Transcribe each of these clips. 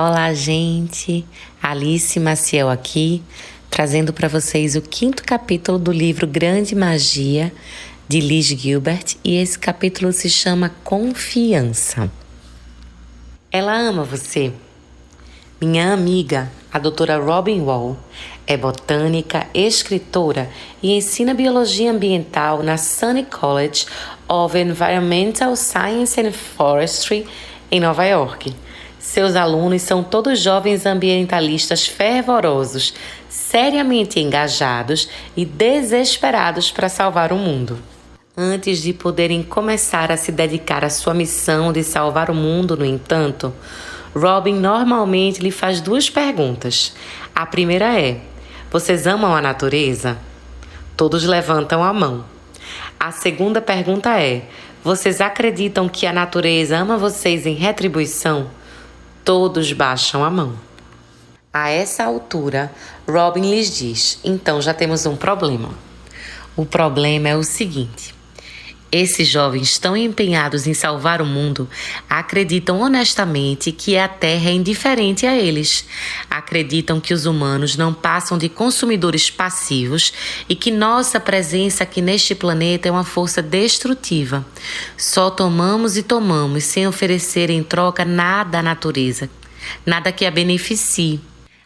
Olá, gente! Alice Maciel aqui, trazendo para vocês o 5º capítulo do livro Grande Magia, de Liz Gilbert, e esse capítulo se chama Confiança. Ela ama você. Minha amiga, a doutora Robin Wall, é botânica, escritora e ensina biologia ambiental na SUNY College of Environmental Science and Forestry, em Nova York. Seus alunos são todos jovens ambientalistas fervorosos, seriamente engajados e desesperados para salvar o mundo. Antes de poderem começar a se dedicar à sua missão de salvar o mundo, no entanto, Robin normalmente lhe faz 2 perguntas. A primeira é: vocês amam a natureza? Todos levantam a mão. A segunda pergunta é: vocês acreditam que a natureza ama vocês em retribuição? Todos baixam a mão. A essa altura, Robin lhes diz: então já temos um problema. O problema é o seguinte: esses jovens tão empenhados em salvar o mundo acreditam honestamente que a Terra é indiferente a eles. Acreditam que os humanos não passam de consumidores passivos e que nossa presença aqui neste planeta é uma força destrutiva. Só tomamos e tomamos sem oferecer em troca nada à natureza, nada que a beneficie.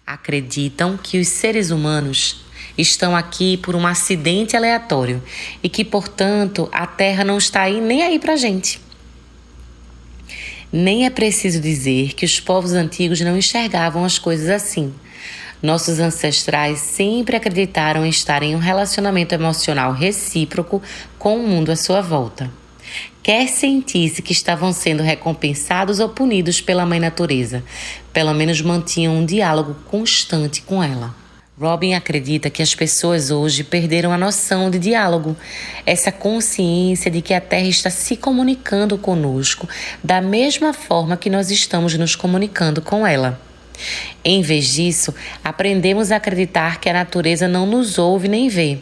Acreditam que os seres humanos estão aqui por um acidente aleatório e que, portanto, a Terra não está aí nem aí pra gente. Nem é preciso dizer que os povos antigos não enxergavam as coisas assim. Nossos ancestrais sempre acreditaram em estar em um relacionamento emocional recíproco com o mundo à sua volta. Quer sentisse que estavam sendo recompensados ou punidos pela Mãe Natureza, pelo menos mantinham um diálogo constante com ela. Robin acredita que as pessoas hoje perderam a noção de diálogo, essa consciência de que a Terra está se comunicando conosco da mesma forma que nós estamos nos comunicando com ela. Em vez disso, aprendemos a acreditar que a natureza não nos ouve nem vê.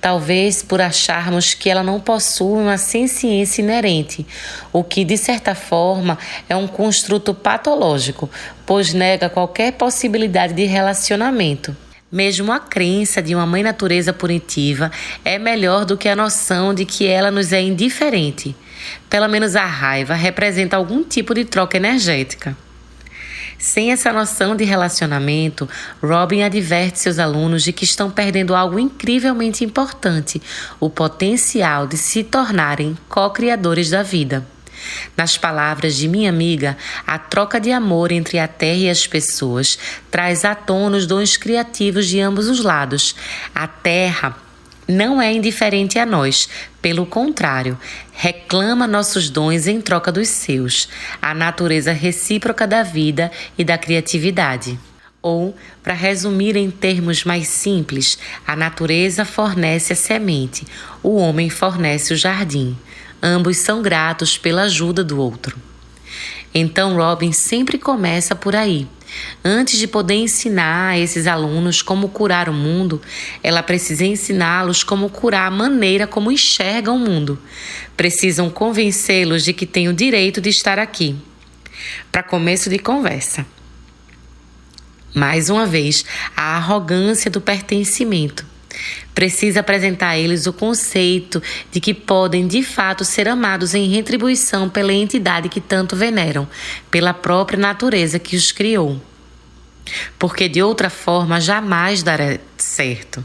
Talvez por acharmos que ela não possui uma senciência inerente, o que, de certa forma, é um construto patológico, pois nega qualquer possibilidade de relacionamento. Mesmo a crença de uma mãe natureza punitiva é melhor do que a noção de que ela nos é indiferente. Pelo menos a raiva representa algum tipo de troca energética. Sem essa noção de relacionamento, Robin adverte seus alunos de que estão perdendo algo incrivelmente importante: o potencial de se tornarem co-criadores da vida. Nas palavras de minha amiga, a troca de amor entre a Terra e as pessoas traz à tona os dons criativos de ambos os lados. A Terra não é indiferente a nós, pelo contrário, reclama nossos dons em troca dos seus, a natureza recíproca da vida e da criatividade. Ou, para resumir em termos mais simples, a natureza fornece a semente, o homem fornece o jardim. Ambos são gratos pela ajuda do outro. Então Robin sempre começa por aí. Antes de poder ensinar a esses alunos como curar o mundo, ela precisa ensiná-los como curar a maneira como enxergam o mundo. Precisam convencê-los de que têm o direito de estar aqui. Para começo de conversa, mais uma vez, a arrogância do pertencimento. Precisa apresentar a eles o conceito de que podem de fato ser amados em retribuição pela entidade que tanto veneram, pela própria natureza que os criou. Porque de outra forma jamais dará certo.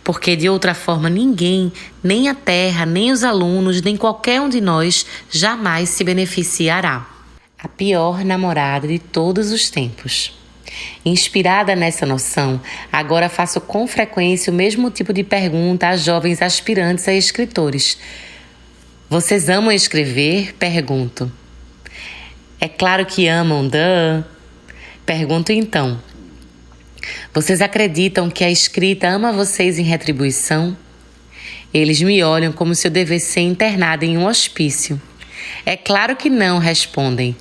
Porque de outra forma ninguém, nem a Terra, nem os alunos, nem qualquer um de nós jamais se beneficiará. A pior namorada de todos os tempos. Inspirada nessa noção, agora faço com frequência o mesmo tipo de pergunta a jovens aspirantes a escritores. Vocês amam escrever? Pergunto. É claro que amam, duh. Pergunto então. Vocês acreditam que a escrita ama vocês em retribuição? Eles me olham como se eu devesse ser internada em um hospício. É claro que não, respondem.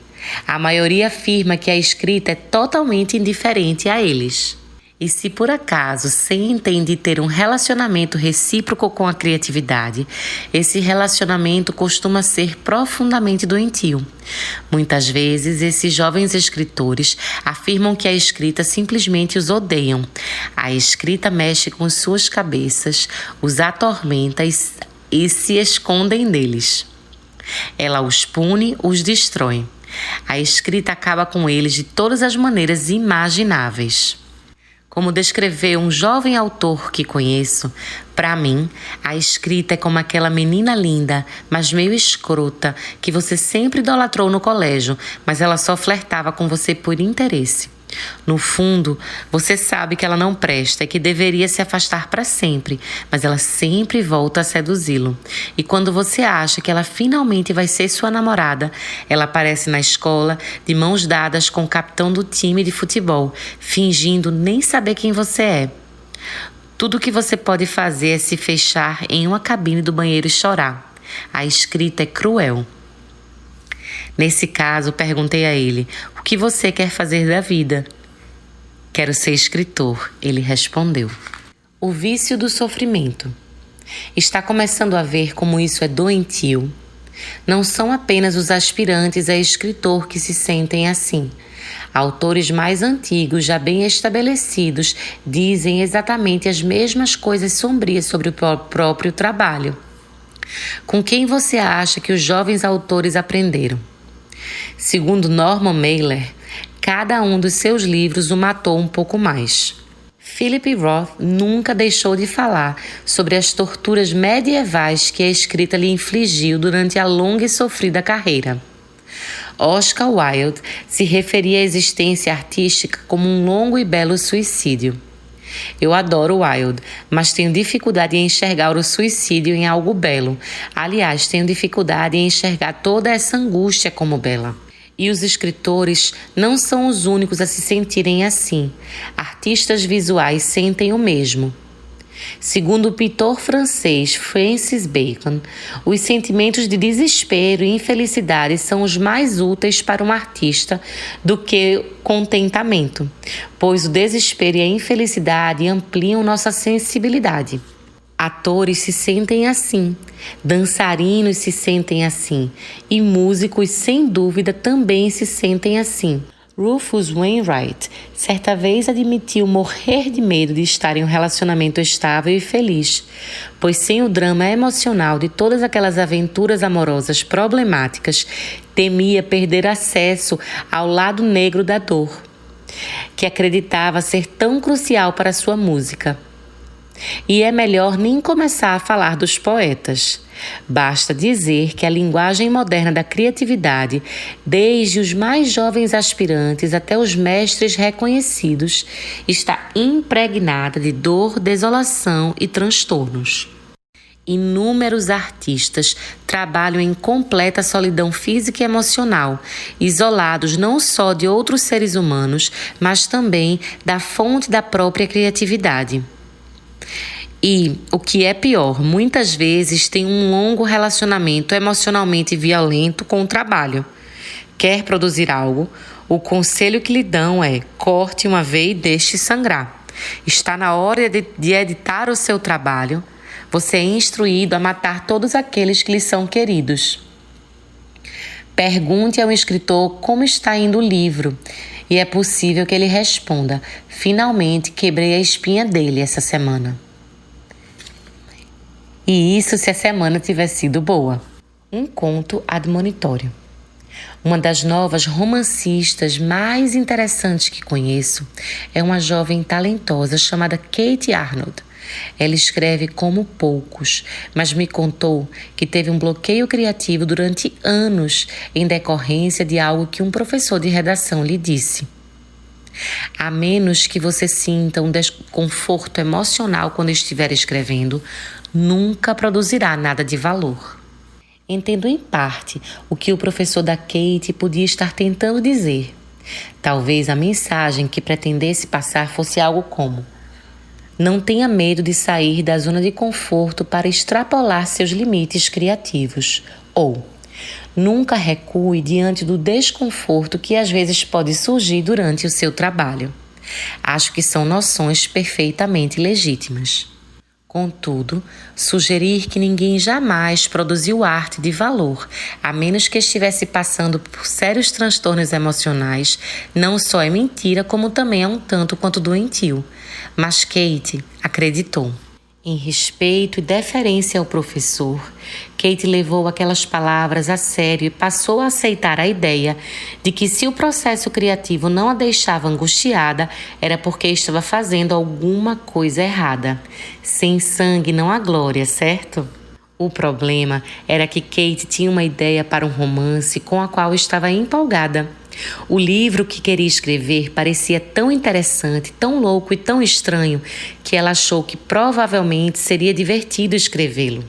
A maioria afirma que a escrita é totalmente indiferente a eles. E se por acaso sentem de ter um relacionamento recíproco com a criatividade, esse relacionamento costuma ser profundamente doentio. Muitas vezes, esses jovens escritores afirmam que a escrita simplesmente os odeiam. A escrita mexe com suas cabeças, os atormenta e se escondem deles. Ela os pune, os destrói. A escrita acaba com eles de todas as maneiras imagináveis. Como descreveu um jovem autor que conheço, para mim, a escrita é como aquela menina linda, mas meio escrota, que você sempre idolatrou no colégio, mas ela só flertava com você por interesse. No fundo, você sabe que ela não presta e que deveria se afastar para sempre, mas ela sempre volta a seduzi-lo. E quando você acha que ela finalmente vai ser sua namorada, ela aparece na escola, de mãos dadas com o capitão do time de futebol, fingindo nem saber quem você é. Tudo o que você pode fazer é se fechar em uma cabine do banheiro e chorar. A escrita é cruel. Nesse caso, perguntei a ele: o que você quer fazer da vida? Quero ser escritor, ele respondeu. O vício do sofrimento. Está começando a ver como isso é doentio? Não são apenas os aspirantes a escritor que se sentem assim. Autores mais antigos, já bem estabelecidos, dizem exatamente as mesmas coisas sombrias sobre o próprio trabalho. Com quem você acha que os jovens autores aprenderam? Segundo Norman Mailer, cada um dos seus livros o matou um pouco mais. Philip Roth nunca deixou de falar sobre as torturas medievais que a escrita lhe infligiu durante a longa e sofrida carreira. Oscar Wilde se referia à existência artística como um longo e belo suicídio. Eu adoro Wilde, mas tenho dificuldade em enxergar o suicídio em algo belo. Aliás, tenho dificuldade em enxergar toda essa angústia como bela. E os escritores não são os únicos a se sentirem assim. Artistas visuais sentem o mesmo. Segundo o pintor francês Francis Bacon, os sentimentos de desespero e infelicidade são os mais úteis para um artista do que contentamento, pois o desespero e a infelicidade ampliam nossa sensibilidade. Atores se sentem assim, dançarinos se sentem assim e músicos, sem dúvida, também se sentem assim. Rufus Wainwright certa vez admitiu morrer de medo de estar em um relacionamento estável e feliz, pois sem o drama emocional de todas aquelas aventuras amorosas problemáticas, temia perder acesso ao lado negro da dor, que acreditava ser tão crucial para sua música. E é melhor nem começar a falar dos poetas. Basta dizer que a linguagem moderna da criatividade, desde os mais jovens aspirantes até os mestres reconhecidos, está impregnada de dor, desolação e transtornos. Inúmeros artistas trabalham em completa solidão física e emocional, isolados não só de outros seres humanos, mas também da fonte da própria criatividade. E, o que é pior, muitas vezes tem um longo relacionamento emocionalmente violento com o trabalho. Quer produzir algo? O conselho que lhe dão é: corte uma veia e deixe sangrar. Está na hora de editar o seu trabalho. Você é instruído a matar todos aqueles que lhe são queridos. Pergunte ao escritor como está indo o livro. E é possível que ele responda: finalmente quebrei a espinha dele essa semana. E isso se a semana tiver sido boa. Um conto admonitório. Uma das novas romancistas mais interessantes que conheço é uma jovem talentosa chamada Kate Arnold. Ela escreve como poucos, mas me contou que teve um bloqueio criativo durante anos em decorrência de algo que um professor de redação lhe disse. A menos que você sinta um desconforto emocional quando estiver escrevendo, nunca produzirá nada de valor. Entendo em parte o que o professor da Kate podia estar tentando dizer. Talvez a mensagem que pretendesse passar fosse algo como: não tenha medo de sair da zona de conforto para extrapolar seus limites criativos. Ou, nunca recue diante do desconforto que às vezes pode surgir durante o seu trabalho. Acho que são noções perfeitamente legítimas. Contudo, sugerir que ninguém jamais produziu arte de valor, a menos que estivesse passando por sérios transtornos emocionais, não só é mentira, como também é um tanto quanto doentio. Mas Kate acreditou. Em respeito e deferência ao professor, Kate levou aquelas palavras a sério e passou a aceitar a ideia de que se o processo criativo não a deixava angustiada, era porque estava fazendo alguma coisa errada. Sem sangue não há glória, certo? O problema era que Kate tinha uma ideia para um romance com a qual estava empolgada. O livro que queria escrever parecia tão interessante, tão louco e tão estranho que ela achou que provavelmente seria divertido escrevê-lo.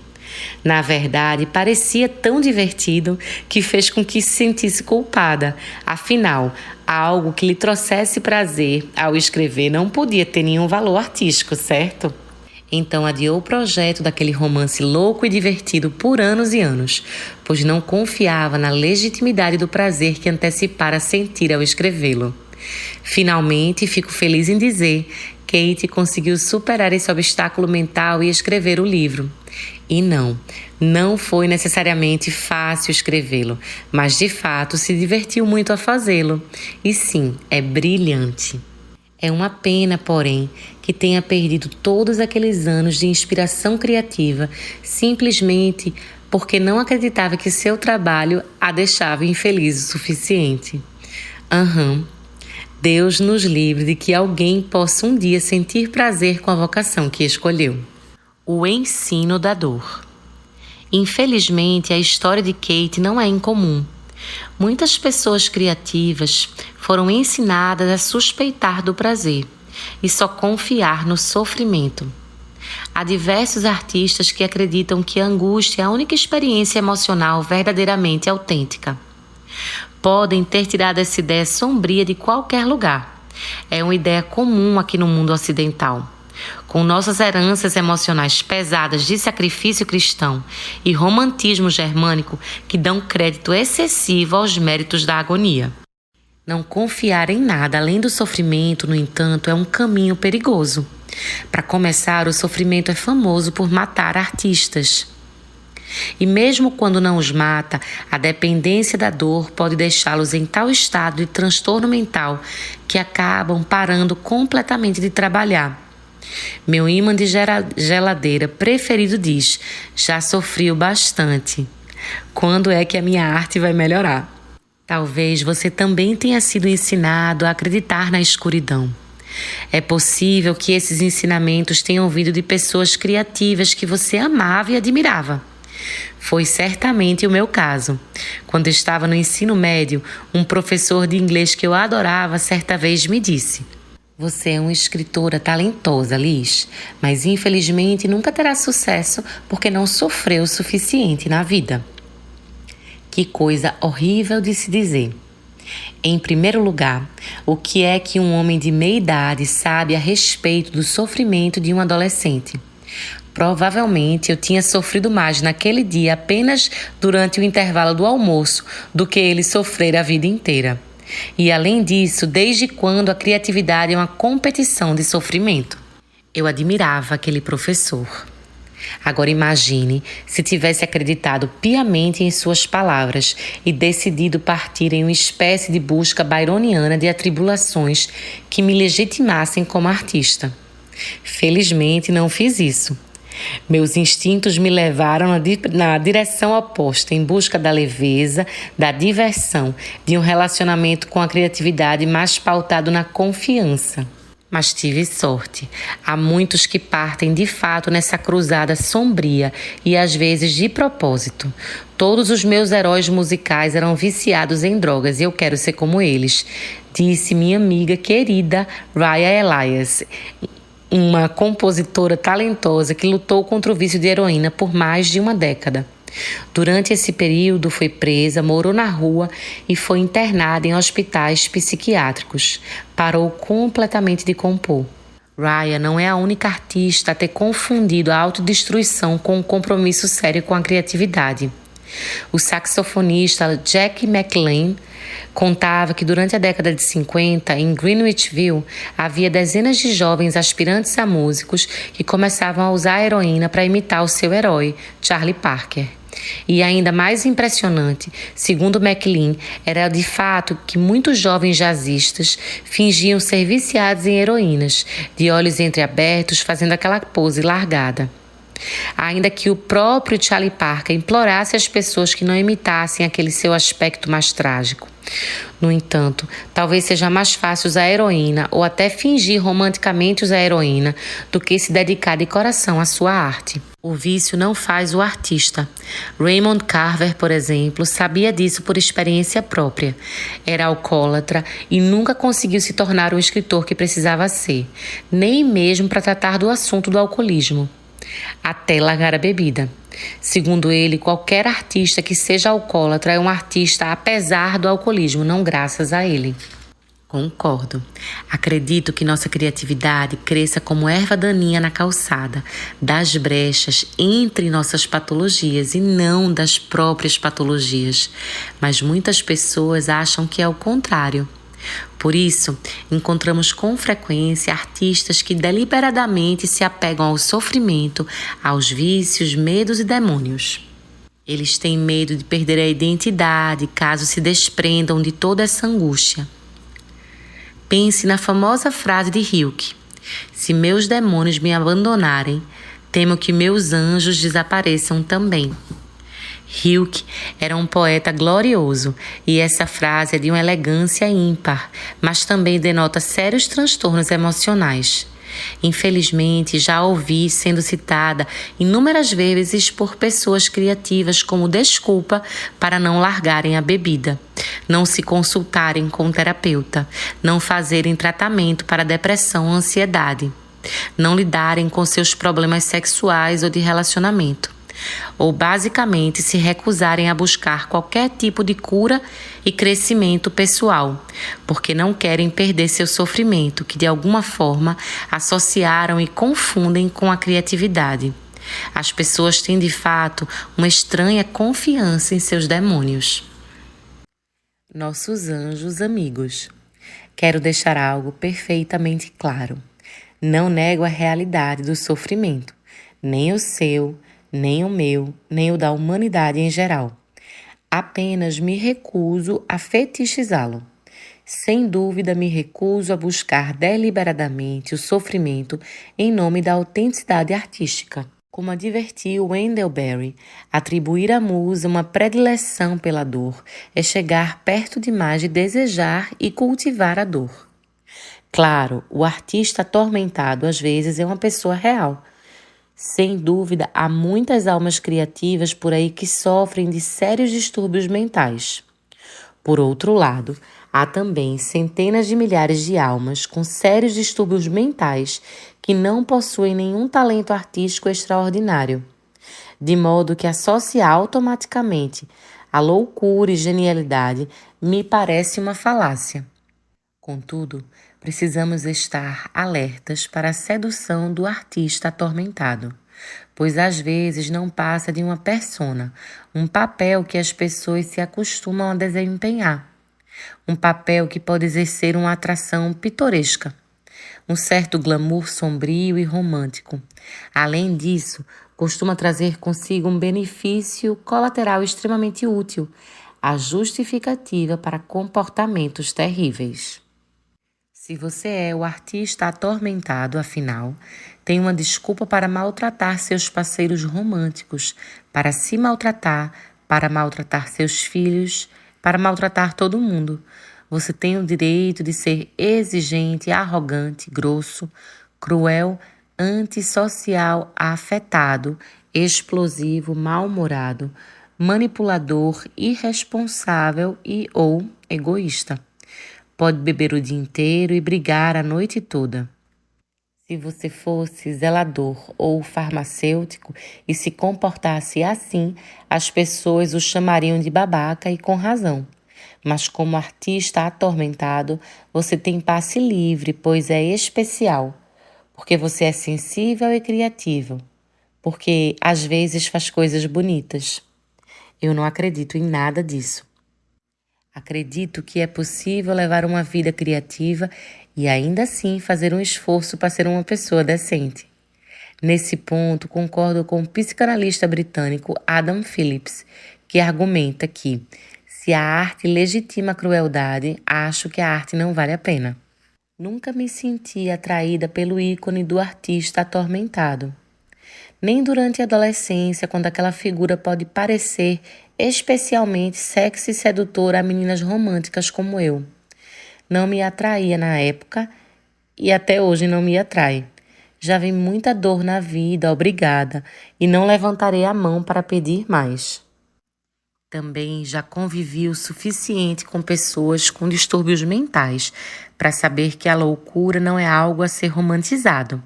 Na verdade, parecia tão divertido que fez com que se sentisse culpada. Afinal, algo que lhe trouxesse prazer ao escrever não podia ter nenhum valor artístico, certo? Então adiou o projeto daquele romance louco e divertido por anos e anos, pois não confiava na legitimidade do prazer que antecipara sentir ao escrevê-lo. Finalmente, fico feliz em dizer, Kate conseguiu superar esse obstáculo mental e escrever o livro. E não foi necessariamente fácil escrevê-lo, mas de fato se divertiu muito a fazê-lo. E sim, é brilhante. É uma pena, porém, que tenha perdido todos aqueles anos de inspiração criativa simplesmente porque não acreditava que seu trabalho a deixava infeliz o suficiente. Deus nos livre de que alguém possa um dia sentir prazer com a vocação que escolheu. O ensino da dor. Infelizmente, a história de Kate não é incomum. Muitas pessoas criativas foram ensinadas a suspeitar do prazer e só confiar no sofrimento. Há diversos artistas que acreditam que a angústia é a única experiência emocional verdadeiramente autêntica. Podem ter tirado essa ideia sombria de qualquer lugar. É uma ideia comum aqui no mundo ocidental. Com nossas heranças emocionais pesadas de sacrifício cristão e romantismo germânico que dão crédito excessivo aos méritos da agonia. Não confiar em nada além do sofrimento, no entanto, é um caminho perigoso. Para começar, o sofrimento é famoso por matar artistas. E mesmo quando não os mata, a dependência da dor pode deixá-los em tal estado de transtorno mental que acabam parando completamente de trabalhar. Meu ímã de geladeira preferido diz: já sofri o bastante. Quando é que a minha arte vai melhorar? Talvez você também tenha sido ensinado a acreditar na escuridão. É possível que esses ensinamentos tenham vindo de pessoas criativas que você amava e admirava. Foi certamente o meu caso. Quando estava no ensino médio, um professor de inglês que eu adorava certa vez me disse: você é uma escritora talentosa, Liz, mas infelizmente nunca terá sucesso porque não sofreu o suficiente na vida. Que coisa horrível de se dizer. Em primeiro lugar, o que é que um homem de meia idade sabe a respeito do sofrimento de um adolescente? Provavelmente eu tinha sofrido mais naquele dia apenas durante o intervalo do almoço do que ele sofrer a vida inteira. E além disso, desde quando a criatividade é uma competição de sofrimento? Eu admirava aquele professor. Agora imagine se tivesse acreditado piamente em suas palavras e decidido partir em uma espécie de busca byroniana de atribulações que me legitimassem como artista. Felizmente não fiz isso. Meus instintos me levaram na direção oposta, em busca da leveza, da diversão, de um relacionamento com a criatividade mais pautado na confiança. Mas tive sorte. Há muitos que partem de fato nessa cruzada sombria e às vezes de propósito. Todos os meus heróis musicais eram viciados em drogas e eu quero ser como eles, disse minha amiga querida Raya Elias, uma compositora talentosa que lutou contra o vício de heroína por mais de uma década. Durante esse período foi presa, morou na rua e foi internada em hospitais psiquiátricos. Parou completamente de compor. Raya não é a única artista a ter confundido a autodestruição com um compromisso sério com a criatividade. O saxofonista Jack McLean contava que durante a década de 50, em Greenwichville, havia dezenas de jovens aspirantes a músicos que começavam a usar a heroína para imitar o seu herói, Charlie Parker. E ainda mais impressionante, segundo McLean, era de fato que muitos jovens jazzistas fingiam ser viciados em heroínas, de olhos entreabertos, fazendo aquela pose largada. Ainda que o próprio Charlie Parker implorasse às pessoas que não imitassem aquele seu aspecto mais trágico. No entanto, talvez seja mais fácil usar a heroína ou até fingir romanticamente usar a heroína do que se dedicar de coração à sua arte. O vício não faz o artista. Raymond Carver, por exemplo, sabia disso por experiência própria. Era alcoólatra e nunca conseguiu se tornar o escritor que precisava ser, nem mesmo para tratar do assunto do alcoolismo, até largar a bebida. Segundo ele, qualquer artista que seja alcoólatra é um artista apesar do alcoolismo, não graças a ele. Concordo. Acredito que nossa criatividade cresça como erva daninha na calçada, das brechas entre nossas patologias e não das próprias patologias. Mas muitas pessoas acham que é o contrário. Por isso, encontramos com frequência artistas que deliberadamente se apegam ao sofrimento, aos vícios, medos e demônios. Eles têm medo de perder a identidade caso se desprendam de toda essa angústia. Pense na famosa frase de Hilke: se meus demônios me abandonarem, temo que meus anjos desapareçam também. Hilke era um poeta glorioso e essa frase é de uma elegância ímpar, mas também denota sérios transtornos emocionais. Infelizmente, já a ouvi sendo citada inúmeras vezes por pessoas criativas como desculpa para não largarem a bebida, não se consultarem com um terapeuta, não fazerem tratamento para depressão ou ansiedade, não lidarem com seus problemas sexuais ou de relacionamento, ou basicamente se recusarem a buscar qualquer tipo de cura e crescimento pessoal, porque não querem perder seu sofrimento, que de alguma forma associaram e confundem com a criatividade. As pessoas têm de fato uma estranha confiança em seus demônios. Nossos anjos amigos. Quero deixar algo perfeitamente claro. Não nego a realidade do sofrimento, nem o seu, nem o meu, nem o da humanidade em geral. Apenas me recuso a fetichizá-lo. Sem dúvida, me recuso a buscar deliberadamente o sofrimento em nome da autenticidade artística. Como advertiu Wendell Berry, atribuir à musa uma predileção pela dor é chegar perto demais de desejar e cultivar a dor. Claro, o artista atormentado às vezes é uma pessoa real. Sem dúvida, há muitas almas criativas por aí que sofrem de sérios distúrbios mentais. Por outro lado, há também centenas de milhares de almas com sérios distúrbios mentais que não possuem nenhum talento artístico extraordinário, de modo que associar automaticamente a loucura e genialidade me parece uma falácia. Contudo, precisamos estar alertas para a sedução do artista atormentado, pois às vezes não passa de uma persona, um papel que as pessoas se acostumam a desempenhar, um papel que pode exercer uma atração pitoresca, um certo glamour sombrio e romântico. Além disso, costuma trazer consigo um benefício colateral extremamente útil, a justificativa para comportamentos terríveis. Se você é o artista atormentado, afinal, tem uma desculpa para maltratar seus parceiros românticos, para se maltratar, para maltratar seus filhos, para maltratar todo mundo. Você tem o direito de ser exigente, arrogante, grosso, cruel, antissocial, afetado, explosivo, mal-humorado, manipulador, irresponsável e ou egoísta. Pode beber o dia inteiro e brigar a noite toda. Se você fosse zelador ou farmacêutico e se comportasse assim, as pessoas o chamariam de babaca e com razão. Mas como artista atormentado, você tem passe livre, pois é especial, porque você é sensível e criativo, porque às vezes faz coisas bonitas. Eu não acredito em nada disso. Acredito que é possível levar uma vida criativa e ainda assim fazer um esforço para ser uma pessoa decente. Nesse ponto, concordo com o psicanalista britânico Adam Phillips, que argumenta que, se a arte legitima a crueldade, acho que a arte não vale a pena. Nunca me senti atraída pelo ícone do artista atormentado. Nem durante a adolescência, quando aquela figura pode parecer especialmente sexy e sedutora a meninas românticas como eu. Não me atraía na época e até hoje não me atrai. Já vi muita dor na vida, obrigada, e não levantarei a mão para pedir mais. Também já convivi o suficiente com pessoas com distúrbios mentais para saber que a loucura não é algo a ser romantizado.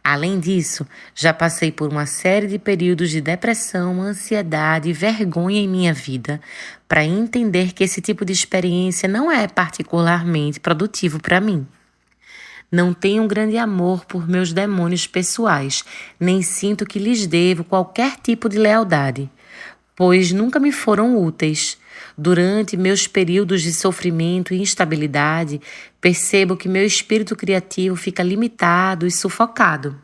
Além disso, já passei por uma série de períodos de depressão, ansiedade e vergonha em minha vida para entender que esse tipo de experiência não é particularmente produtivo para mim. Não tenho um grande amor por meus demônios pessoais, nem sinto que lhes devo qualquer tipo de lealdade, pois nunca me foram úteis. Durante meus períodos de sofrimento e instabilidade, percebo que meu espírito criativo fica limitado e sufocado.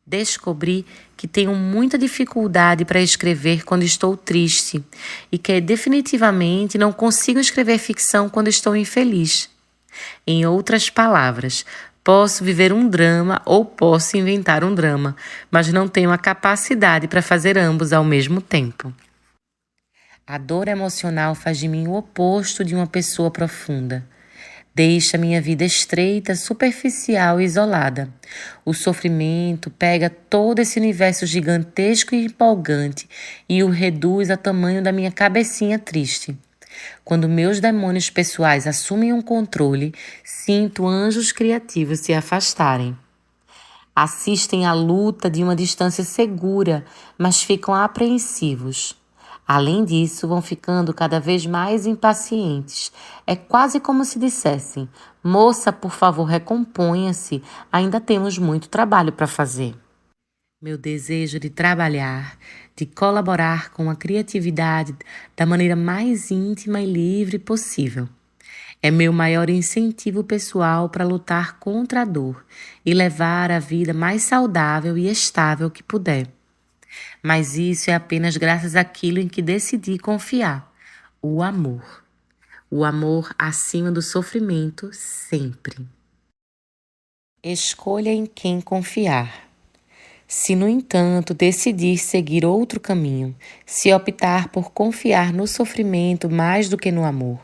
Descobri que tenho muita dificuldade para escrever quando estou triste e que definitivamente não consigo escrever ficção quando estou infeliz. Em outras palavras, posso viver um drama ou posso inventar um drama, mas não tenho a capacidade para fazer ambos ao mesmo tempo. A dor emocional faz de mim o oposto de uma pessoa profunda. Deixa minha vida estreita, superficial e isolada. O sofrimento pega todo esse universo gigantesco e empolgante e o reduz ao tamanho da minha cabecinha triste. Quando meus demônios pessoais assumem um controle, sinto anjos criativos se afastarem. Assistem à luta de uma distância segura, mas ficam apreensivos. Além disso, vão ficando cada vez mais impacientes. É quase como se dissessem: moça, por favor, recomponha-se, ainda temos muito trabalho para fazer. Meu desejo de trabalhar, de colaborar com a criatividade da maneira mais íntima e livre possível. É meu maior incentivo pessoal para lutar contra a dor e levar a vida mais saudável e estável que puder. Mas isso é apenas graças àquilo em que decidi confiar: o amor. O amor acima do sofrimento, sempre. Escolha em quem confiar. Se, no entanto, decidir seguir outro caminho, se optar por confiar no sofrimento mais do que no amor,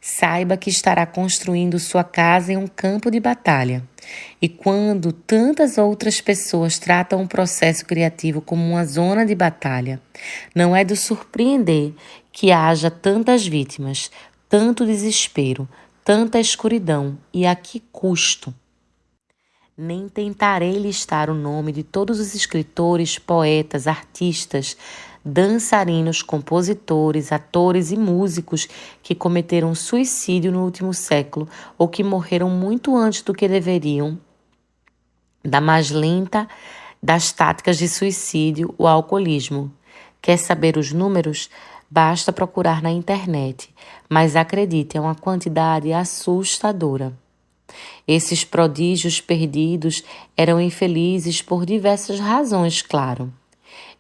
saiba que estará construindo sua casa em um campo de batalha. E quando tantas outras pessoas tratam o processo criativo como uma zona de batalha, não é de surpreender que haja tantas vítimas, tanto desespero, tanta escuridão e a que custo. Nem tentarei listar o nome de todos os escritores, poetas, artistas, dançarinos, compositores, atores e músicos que cometeram suicídio no último século ou que morreram muito antes do que deveriam, da mais lenta das táticas de suicídio, o alcoolismo. Quer saber os números? Basta procurar na internet, mas acredite, é uma quantidade assustadora. Esses prodígios perdidos eram infelizes por diversas razões, claro.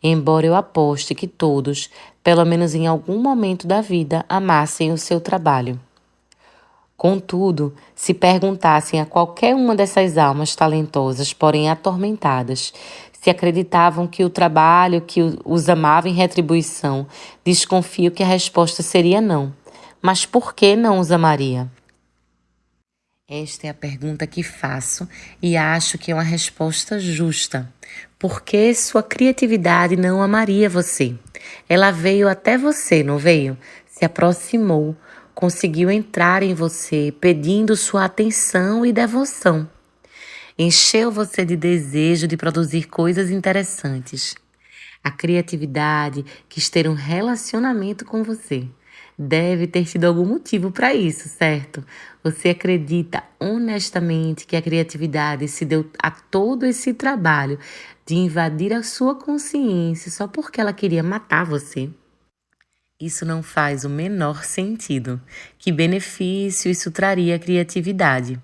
Embora eu aposte que todos, pelo menos em algum momento da vida, amassem o seu trabalho. Contudo, se perguntassem a qualquer uma dessas almas talentosas, porém atormentadas, se acreditavam que o trabalho que os amava em retribuição, desconfio que a resposta seria não. Mas por que não os amaria? Esta é a pergunta que faço e acho que é uma resposta justa. Por que sua criatividade não amaria você? Ela veio até você, não veio? Se aproximou, conseguiu entrar em você, pedindo sua atenção e devoção. Encheu você de desejo de produzir coisas interessantes. A criatividade quis ter um relacionamento com você. Deve ter tido algum motivo para isso, certo? Você acredita honestamente que a criatividade se deu a todo esse trabalho de invadir a sua consciência só porque ela queria matar você? Isso não faz o menor sentido. Que benefício isso traria à criatividade?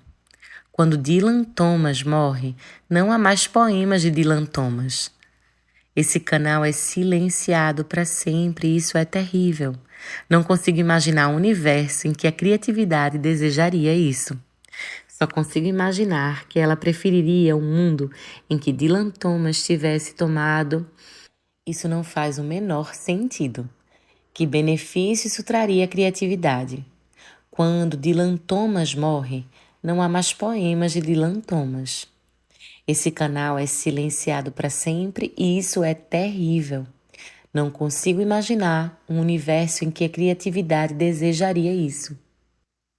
Quando Dylan Thomas morre, não há mais poemas de Dylan Thomas. Esse canal é silenciado para sempre e isso é terrível. Não consigo imaginar um universo em que a criatividade desejaria isso. Só consigo imaginar que ela preferiria um mundo em que Dylan Thomas tivesse tomado. Isso não faz o menor sentido. Que benefício isso traria à criatividade? Quando Dylan Thomas morre, não há mais poemas de Dylan Thomas. Esse canal é silenciado para sempre e isso é terrível. Não consigo imaginar um universo em que a criatividade desejaria isso.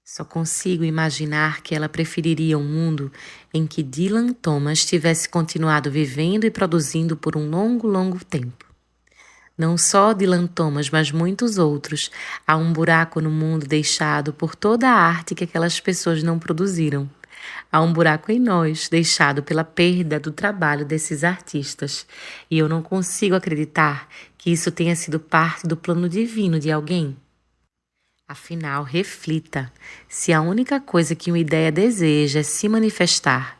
Só consigo imaginar que ela preferiria um mundo em que Dylan Thomas tivesse continuado vivendo e produzindo por um longo, longo tempo. Não só Dylan Thomas, mas muitos outros. Há um buraco no mundo deixado por toda a arte que aquelas pessoas não produziram. Há um buraco em nós, deixado pela perda do trabalho desses artistas. E eu não consigo acreditar que isso tenha sido parte do plano divino de alguém. Afinal, reflita. Se a única coisa que uma ideia deseja é se manifestar,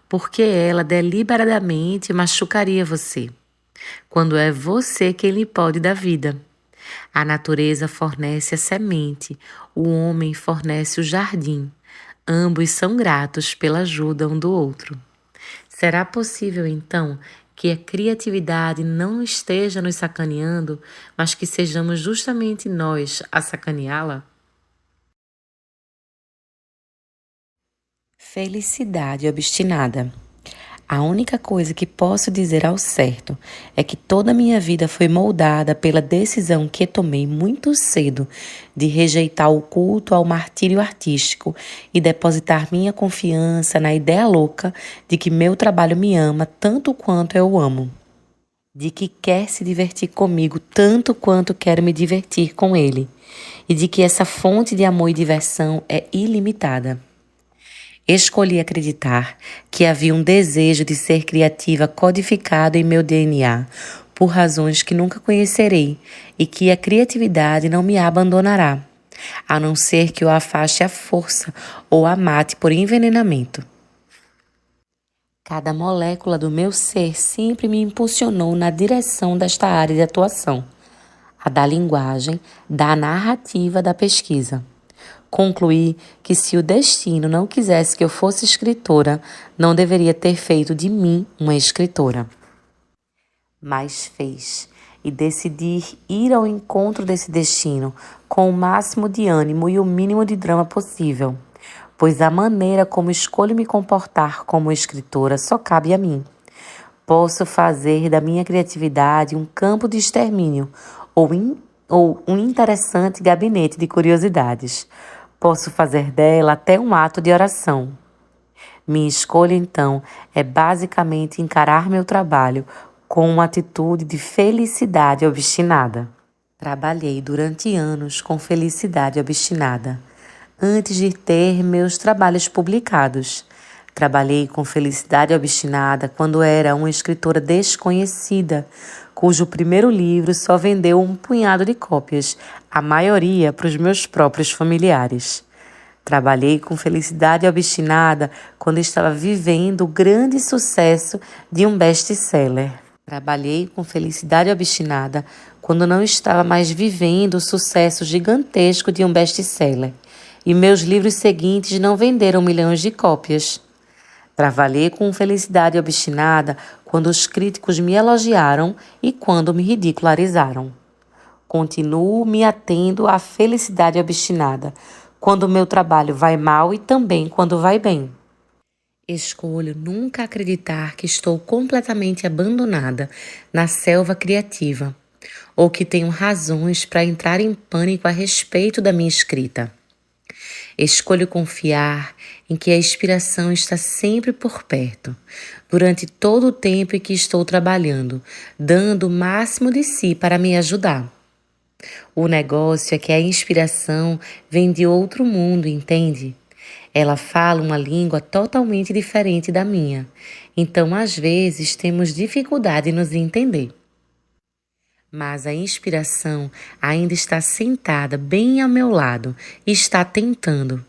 por que ela deliberadamente machucaria você? Quando é você quem lhe pode dar vida. A natureza fornece a semente, o homem fornece o jardim. Ambos são gratos pela ajuda um do outro. Será possível, então, que a criatividade não esteja nos sacaneando, mas que sejamos justamente nós a sacaneá-la? Felicidade obstinada. A única coisa que posso dizer ao certo é que toda a minha vida foi moldada pela decisão que tomei muito cedo de rejeitar o culto ao martírio artístico e depositar minha confiança na ideia louca de que meu trabalho me ama tanto quanto eu o amo, de que quer se divertir comigo tanto quanto quero me divertir com ele, e de que essa fonte de amor e diversão é ilimitada. Escolhi acreditar que havia um desejo de ser criativa codificado em meu DNA, por razões que nunca conhecerei, e que a criatividade não me abandonará, a não ser que eu a afaste à força ou a mate por envenenamento. Cada molécula do meu ser sempre me impulsionou na direção desta área de atuação, a da linguagem, da narrativa, da pesquisa. Concluí que se o destino não quisesse que eu fosse escritora, não deveria ter feito de mim uma escritora. Mas fez, e decidi ir ao encontro desse destino com o máximo de ânimo e o mínimo de drama possível, pois a maneira como escolho me comportar como escritora só cabe a mim. Posso fazer da minha criatividade um campo de extermínio ou um interessante gabinete de curiosidades. Posso fazer dela até um ato de oração. Minha escolha, então, é basicamente encarar meu trabalho com uma atitude de felicidade obstinada. Trabalhei durante anos com felicidade obstinada, antes de ter meus trabalhos publicados. Trabalhei com felicidade obstinada quando era uma escritora desconhecida, cujo primeiro livro só vendeu um punhado de cópias, a maioria para os meus próprios familiares. Trabalhei com felicidade obstinada quando estava vivendo o grande sucesso de um best-seller. Trabalhei com felicidade obstinada quando não estava mais vivendo o sucesso gigantesco de um best-seller e meus livros seguintes não venderam milhões de cópias. Trabalhei com felicidade obstinada quando os críticos me elogiaram e quando me ridicularizaram. Continuo me atendo à felicidade obstinada quando o meu trabalho vai mal e também quando vai bem. Escolho nunca acreditar que estou completamente abandonada na selva criativa ou que tenho razões para entrar em pânico a respeito da minha escrita. Escolho confiar em que a inspiração está sempre por perto, durante todo o tempo em que estou trabalhando, dando o máximo de si para me ajudar. O negócio é que a inspiração vem de outro mundo, entende? Ela fala uma língua totalmente diferente da minha, então às vezes temos dificuldade em nos entender. Mas a inspiração ainda está sentada bem ao meu lado e está tentando.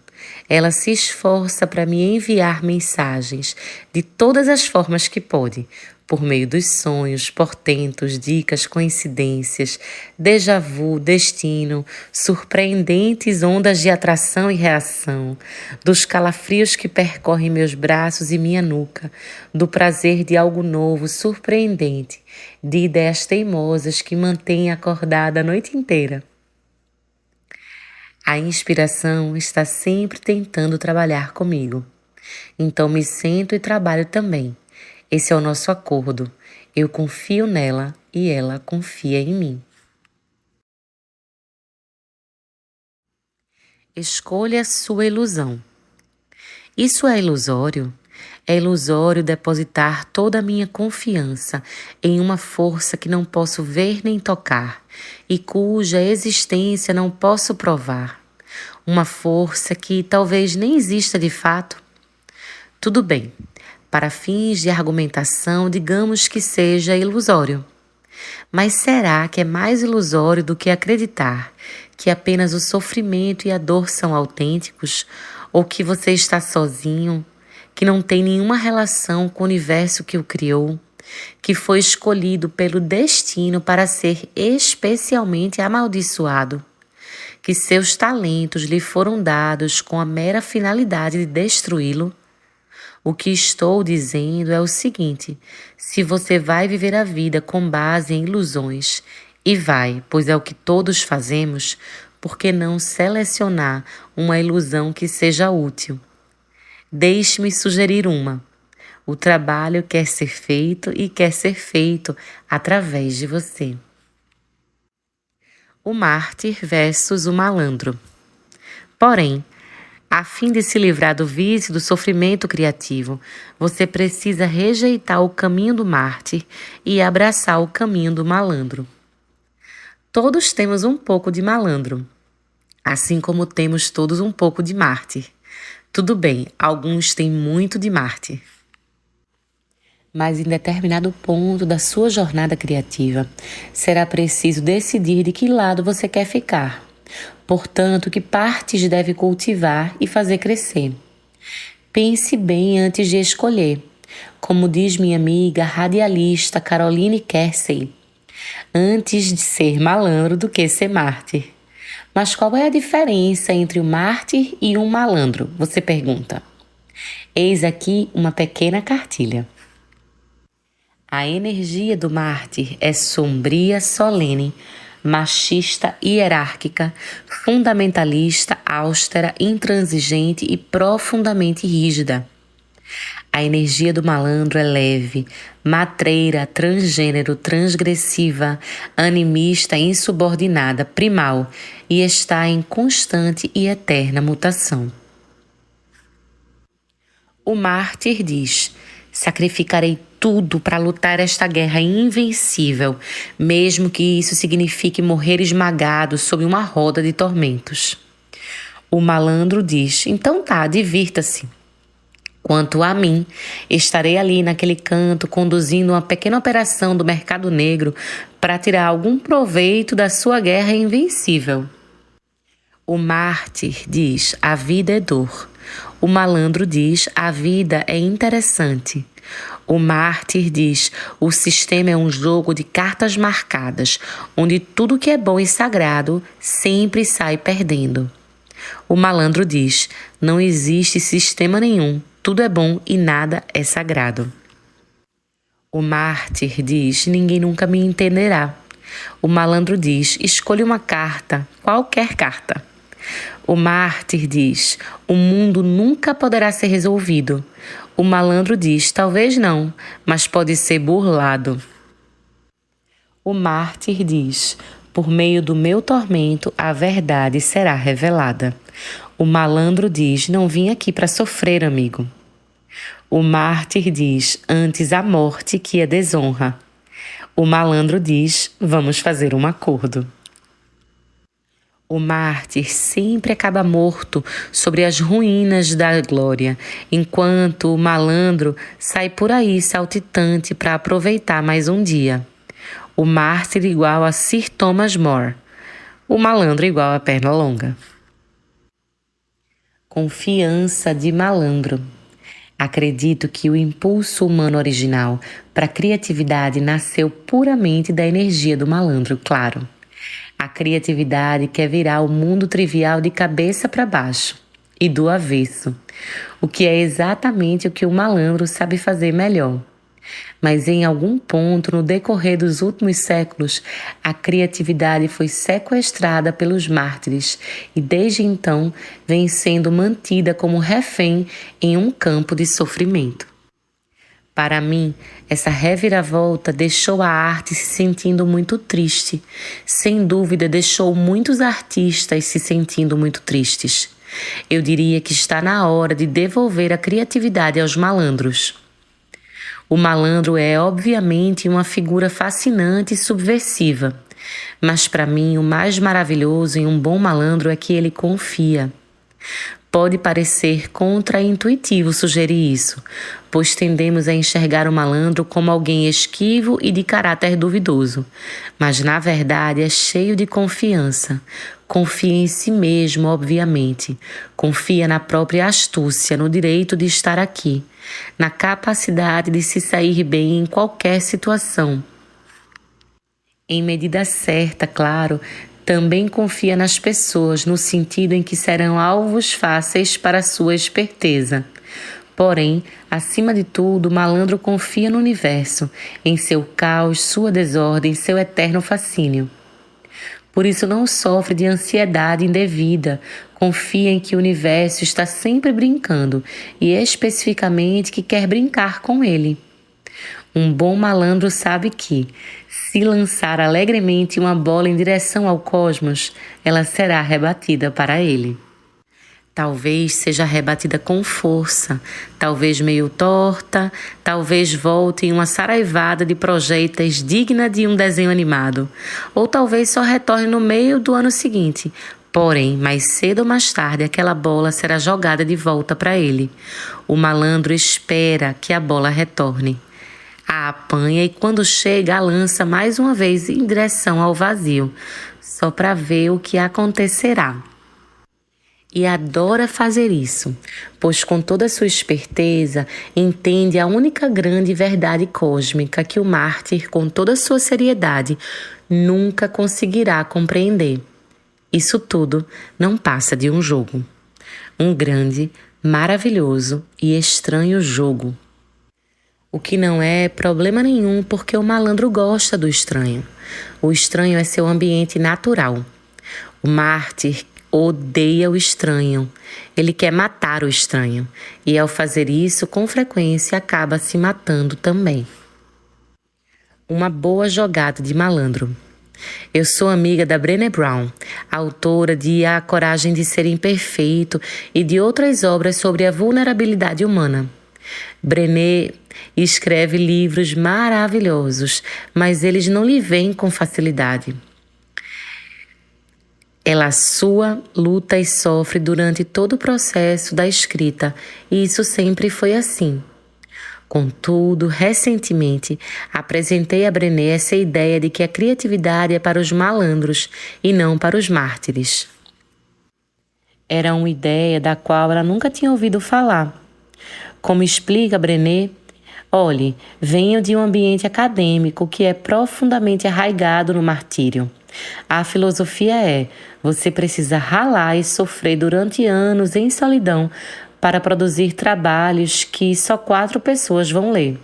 Ela se esforça para me enviar mensagens de todas as formas que pode, por meio dos sonhos, portentos, dicas, coincidências, déjà vu, destino, surpreendentes ondas de atração e reação, dos calafrios que percorrem meus braços e minha nuca, do prazer de algo novo, surpreendente, de ideias teimosas que mantêm acordada a noite inteira. A inspiração está sempre tentando trabalhar comigo. Então me sento e trabalho também. Esse é o nosso acordo. Eu confio nela e ela confia em mim. Escolha sua ilusão. Isso é ilusório? É ilusório depositar toda a minha confiança em uma força que não posso ver nem tocar e cuja existência não posso provar. Uma força que talvez nem exista de fato. Tudo bem, para fins de argumentação, digamos que seja ilusório. Mas será que é mais ilusório do que acreditar que apenas o sofrimento e a dor são autênticos? Ou que você está sozinho? Que não tem nenhuma relação com o universo que o criou, que foi escolhido pelo destino para ser especialmente amaldiçoado, que seus talentos lhe foram dados com a mera finalidade de destruí-lo? O que estou dizendo é o seguinte: se você vai viver a vida com base em ilusões, e vai, pois é o que todos fazemos, por que não selecionar uma ilusão que seja útil? Deixe-me sugerir uma. O trabalho quer ser feito e quer ser feito através de você. O mártir versus o malandro. Porém, a fim de se livrar do vício do sofrimento criativo, você precisa rejeitar o caminho do mártir e abraçar o caminho do malandro. Todos temos um pouco de malandro, assim como temos todos um pouco de mártir. Tudo bem, alguns têm muito de mártir. Mas em determinado ponto da sua jornada criativa, será preciso decidir de que lado você quer ficar. Portanto, que partes deve cultivar e fazer crescer. Pense bem antes de escolher. Como diz minha amiga radialista Caroline Kersey, antes de ser malandro do que ser mártir. Mas qual é a diferença entre o mártir e um malandro? Você pergunta. Eis aqui uma pequena cartilha. A energia do mártir é sombria, solene, machista, hierárquica, fundamentalista, austera, intransigente e profundamente rígida. A energia do malandro é leve, matreira, transgênero, transgressiva, animista, insubordinada, primal e está em constante e eterna mutação. O mártir diz: sacrificarei tudo para lutar esta guerra invencível, mesmo que isso signifique morrer esmagado sob uma roda de tormentos. O malandro diz: então tá, divirta-se. Quanto a mim, estarei ali naquele canto conduzindo uma pequena operação do mercado negro para tirar algum proveito da sua guerra invencível. O mártir diz: a vida é dor. O malandro diz: a vida é interessante. O mártir diz: o sistema é um jogo de cartas marcadas, onde tudo que é bom e sagrado sempre sai perdendo. O malandro diz: não existe sistema nenhum, tudo é bom e nada é sagrado. O mártir diz: ninguém nunca me entenderá. O malandro diz: escolha uma carta, qualquer carta. O mártir diz: o mundo nunca poderá ser resolvido. O malandro diz: talvez não, mas pode ser burlado. O mártir diz: por meio do meu tormento, a verdade será revelada. O malandro diz: não vim aqui para sofrer, amigo. O mártir diz: antes a morte que a desonra. O malandro diz: vamos fazer um acordo. O mártir sempre acaba morto sobre as ruínas da glória, enquanto o malandro sai por aí saltitante para aproveitar mais um dia. O mártir igual a Sir Thomas More. O malandro igual a perna longa. Confiança de malandro. Acredito que o impulso humano original para a criatividade nasceu puramente da energia do malandro, claro. A criatividade quer virar o mundo trivial de cabeça para baixo e do avesso, o que é exatamente o que o malandro sabe fazer melhor. Mas em algum ponto, no decorrer dos últimos séculos, a criatividade foi sequestrada pelos mártires e desde então vem sendo mantida como refém em um campo de sofrimento. Para mim, essa reviravolta deixou a arte se sentindo muito triste. Sem dúvida, deixou muitos artistas se sentindo muito tristes. Eu diria que está na hora de devolver a criatividade aos malandros. O malandro é, obviamente, uma figura fascinante e subversiva. Mas, para mim, o mais maravilhoso em um bom malandro é que ele confia. Pode parecer contraintuitivo sugerir isso, pois tendemos a enxergar o malandro como alguém esquivo e de caráter duvidoso. Mas, na verdade, é cheio de confiança. Confia em si mesmo, obviamente. Confia na própria astúcia, no direito de estar aqui, na capacidade de se sair bem em qualquer situação. Em medida certa, claro, também confia nas pessoas, no sentido em que serão alvos fáceis para sua esperteza. Porém, acima de tudo, o malandro confia no universo, em seu caos, sua desordem, seu eterno fascínio. Por isso não sofre de ansiedade indevida, confia em que o universo está sempre brincando e especificamente que quer brincar com ele. Um bom malandro sabe que, se lançar alegremente uma bola em direção ao cosmos, ela será rebatida para ele. Talvez seja rebatida com força, talvez meio torta, talvez volte em uma saraivada de projéteis digna de um desenho animado, ou talvez só retorne no meio do ano seguinte. Porém, mais cedo ou mais tarde, aquela bola será jogada de volta para ele. O malandro espera que a bola retorne. A apanha e quando chega a lança mais uma vez em direção ao vazio, só para ver o que acontecerá. E adora fazer isso, pois com toda a sua esperteza entende a única grande verdade cósmica que o mártir, com toda a sua seriedade, nunca conseguirá compreender. Isso tudo não passa de um jogo. Um grande, maravilhoso e estranho jogo. O que não é problema nenhum porque o malandro gosta do estranho. O estranho é seu ambiente natural. O mártir odeia o estranho. Ele quer matar o estranho. E ao fazer isso, com frequência, acaba se matando também. Uma boa jogada de malandro. Eu sou amiga da Brené Brown, autora de A Coragem de Ser Imperfeito e de outras obras sobre a vulnerabilidade humana. Brené escreve livros maravilhosos, mas eles não lhe vêm com facilidade. Ela sua, luta e sofre durante todo o processo da escrita, e isso sempre foi assim. Contudo, recentemente, apresentei a Brené essa ideia de que a criatividade é para os malandros e não para os mártires. Era uma ideia da qual ela nunca tinha ouvido falar. Como explica Brené, olhe, venho de um ambiente acadêmico que é profundamente arraigado no martírio. A filosofia é, você precisa ralar e sofrer durante anos em solidão para produzir trabalhos que só 4 pessoas vão ler.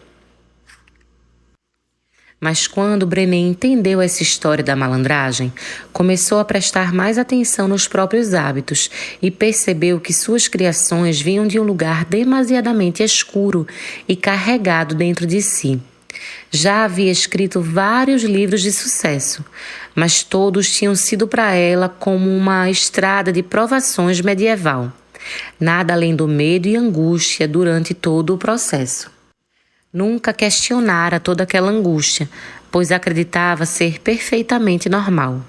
Mas quando Brené entendeu essa história da malandragem, começou a prestar mais atenção nos próprios hábitos e percebeu que suas criações vinham de um lugar demasiadamente escuro e carregado dentro de si. Já havia escrito vários livros de sucesso, mas todos tinham sido para ela como uma estrada de provações medieval. Nada além do medo e angústia durante todo o processo. Nunca questionara toda aquela angústia, pois acreditava ser perfeitamente normal.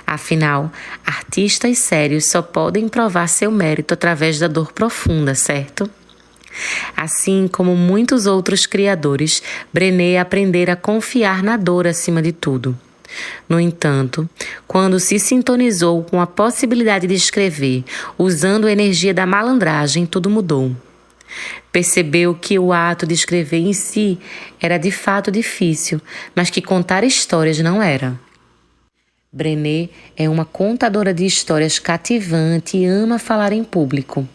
Afinal, artistas sérios só podem provar seu mérito através da dor profunda, certo? Assim como muitos outros criadores, Brené aprendera a confiar na dor acima de tudo. No entanto, quando se sintonizou com a possibilidade de escrever usando a energia da malandragem, tudo mudou. Percebeu que o ato de escrever em si era de fato difícil, mas que contar histórias não era. Brené é uma contadora de histórias cativante e ama falar em público.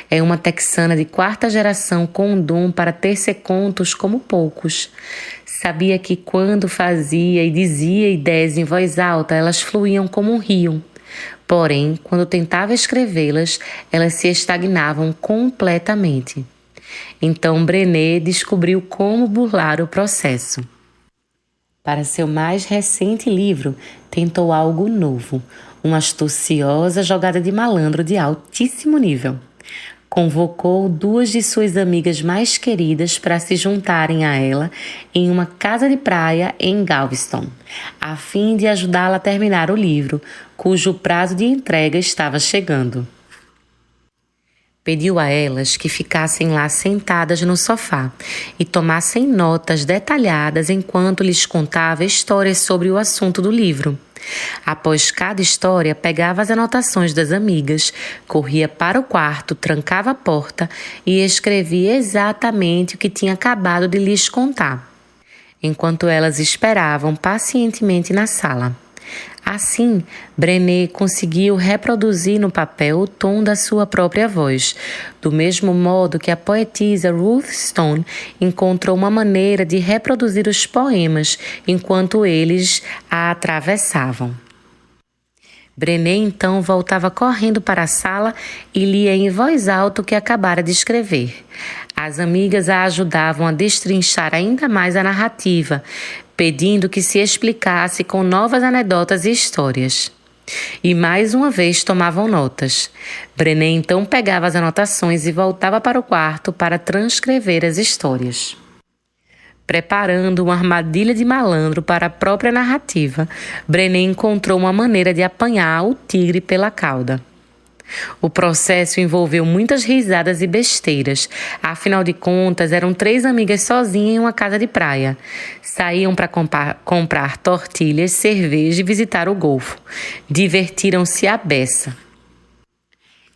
É uma texana de 4ª geração com um dom para tecer contos como poucos. Sabia que quando fazia e dizia ideias em voz alta, elas fluíam como um rio. Porém, quando tentava escrevê-las, elas se estagnavam completamente. Então, Brené descobriu como burlar o processo. Para seu mais recente livro, tentou algo novo, uma astuciosa jogada de malandro de altíssimo nível. Convocou 2 de suas amigas mais queridas para se juntarem a ela em uma casa de praia em Galveston, a fim de ajudá-la a terminar o livro, cujo prazo de entrega estava chegando. Pediu a elas que ficassem lá sentadas no sofá e tomassem notas detalhadas enquanto lhes contava histórias sobre o assunto do livro. Após cada história, pegava as anotações das amigas, corria para o quarto, trancava a porta e escrevia exatamente o que tinha acabado de lhes contar, enquanto elas esperavam pacientemente na sala. Assim, Brené conseguiu reproduzir no papel o tom da sua própria voz, do mesmo modo que a poetisa Ruth Stone encontrou uma maneira de reproduzir os poemas enquanto eles a atravessavam. Brené então voltava correndo para a sala e lia em voz alta o que acabara de escrever. As amigas a ajudavam a destrinchar ainda mais a narrativa, pedindo que se explicasse com novas anedotas e histórias. E mais uma vez tomavam notas. Brené então pegava as anotações e voltava para o quarto para transcrever as histórias. Preparando uma armadilha de malandro para a própria narrativa, Brené encontrou uma maneira de apanhar o tigre pela cauda. O processo envolveu muitas risadas e besteiras. Afinal de contas, eram 3 amigas sozinhas em uma casa de praia. Saíam para comprar tortilhas, cerveja e visitar o golfo. Divertiram-se à beça.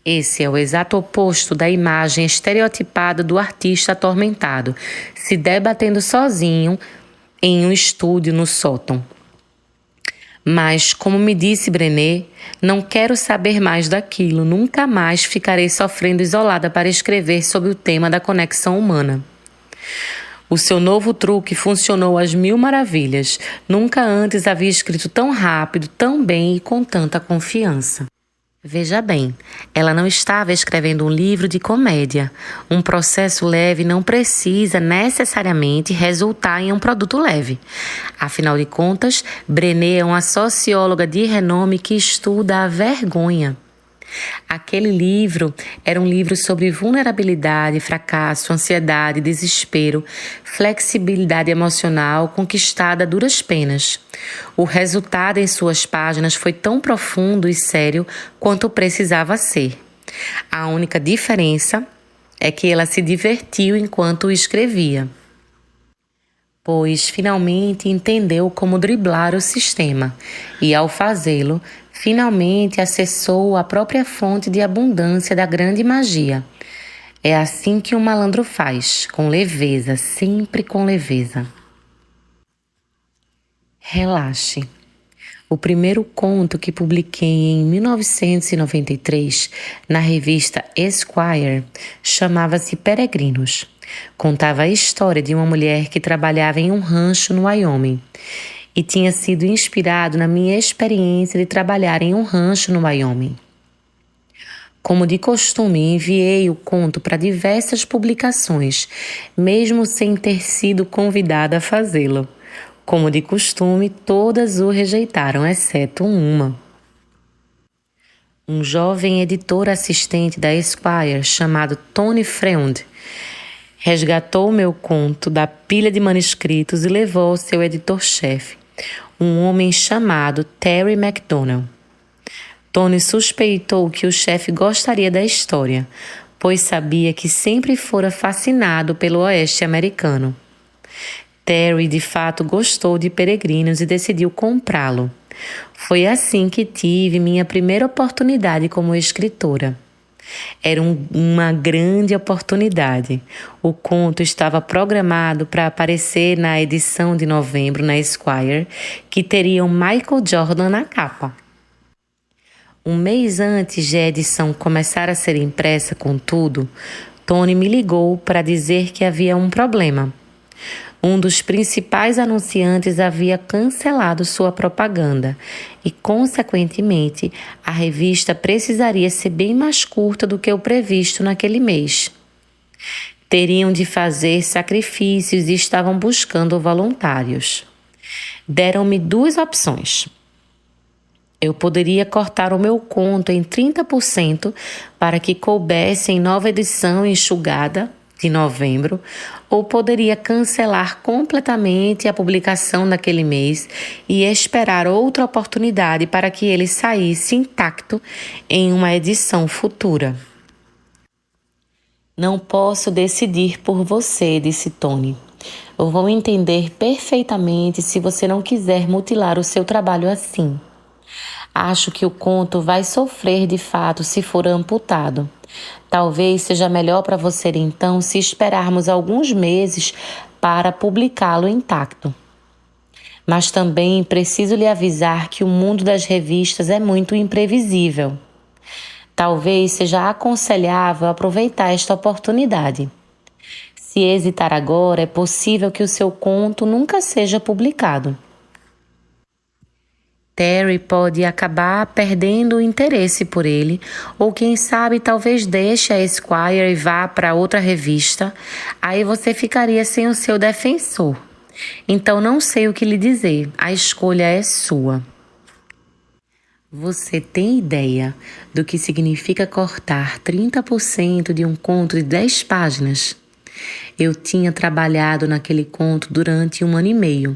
Esse é o exato oposto da imagem estereotipada do artista atormentado, se debatendo sozinho em um estúdio no sótão. Mas, como me disse Brené, não quero saber mais daquilo, nunca mais ficarei sofrendo isolada para escrever sobre o tema da conexão humana. O seu novo truque funcionou às 1000 maravilhas. Nunca antes havia escrito tão rápido, tão bem e com tanta confiança. Veja bem, ela não estava escrevendo um livro de comédia. Um processo leve não precisa necessariamente resultar em um produto leve. Afinal de contas, Brené é uma socióloga de renome que estuda a vergonha. Aquele livro era um livro sobre vulnerabilidade, fracasso, ansiedade, desespero, flexibilidade emocional conquistada a duras penas. O resultado em suas páginas foi tão profundo e sério quanto precisava ser. A única diferença é que ela se divertiu enquanto escrevia, pois finalmente entendeu como driblar o sistema e, ao fazê-lo, finalmente acessou a própria fonte de abundância da grande magia. É assim que um malandro faz, com leveza, sempre com leveza. Relaxe. O primeiro conto que publiquei em 1993 na revista Esquire chamava-se Peregrinos. Contava a história de uma mulher que trabalhava em um rancho no Wyoming e tinha sido inspirado na minha experiência de trabalhar em um rancho no Wyoming. Como de costume, enviei o conto para diversas publicações, mesmo sem ter sido convidada a fazê-lo. Como de costume, todas o rejeitaram, exceto uma. Um jovem editor assistente da Esquire, chamado Tony Freund, resgatou meu conto da pilha de manuscritos e levou ao seu editor-chefe, um homem chamado Terry McDonald. Tony suspeitou que o chefe gostaria da história, pois sabia que sempre fora fascinado pelo oeste americano. Terry, de fato, gostou de Peregrinos e decidiu comprá-lo. Foi assim que tive minha primeira oportunidade como escritora. Era uma grande oportunidade. O conto estava programado para aparecer na edição de novembro na Esquire, que teria o Michael Jordan na capa. Um mês antes de a edição começar a ser impressa, contudo, Tony me ligou para dizer que havia um problema. Um dos principais anunciantes havia cancelado sua propaganda e, consequentemente, a revista precisaria ser bem mais curta do que o previsto naquele mês. Teriam de fazer sacrifícios e estavam buscando voluntários. Deram-me 2 opções. Eu poderia cortar o meu conto em 30% para que coubesse em nova edição enxugada de novembro, ou poderia cancelar completamente a publicação daquele mês e esperar outra oportunidade para que ele saísse intacto em uma edição futura. Não posso decidir por você, disse Tony. Eu vou entender perfeitamente se você não quiser mutilar o seu trabalho assim. Acho que o conto vai sofrer de fato se for amputado. Talvez seja melhor para você então se esperarmos alguns meses para publicá-lo intacto. Mas também preciso lhe avisar que o mundo das revistas é muito imprevisível. Talvez seja aconselhável aproveitar esta oportunidade. Se hesitar agora, é possível que o seu conto nunca seja publicado. Terry pode acabar perdendo o interesse por ele, ou quem sabe talvez deixe a Esquire e vá para outra revista. Aí você ficaria sem o seu defensor. Então não sei o que lhe dizer, a escolha é sua. Você tem ideia do que significa cortar 30% de um conto de 10 páginas? Eu tinha trabalhado naquele conto durante 1 ano e meio.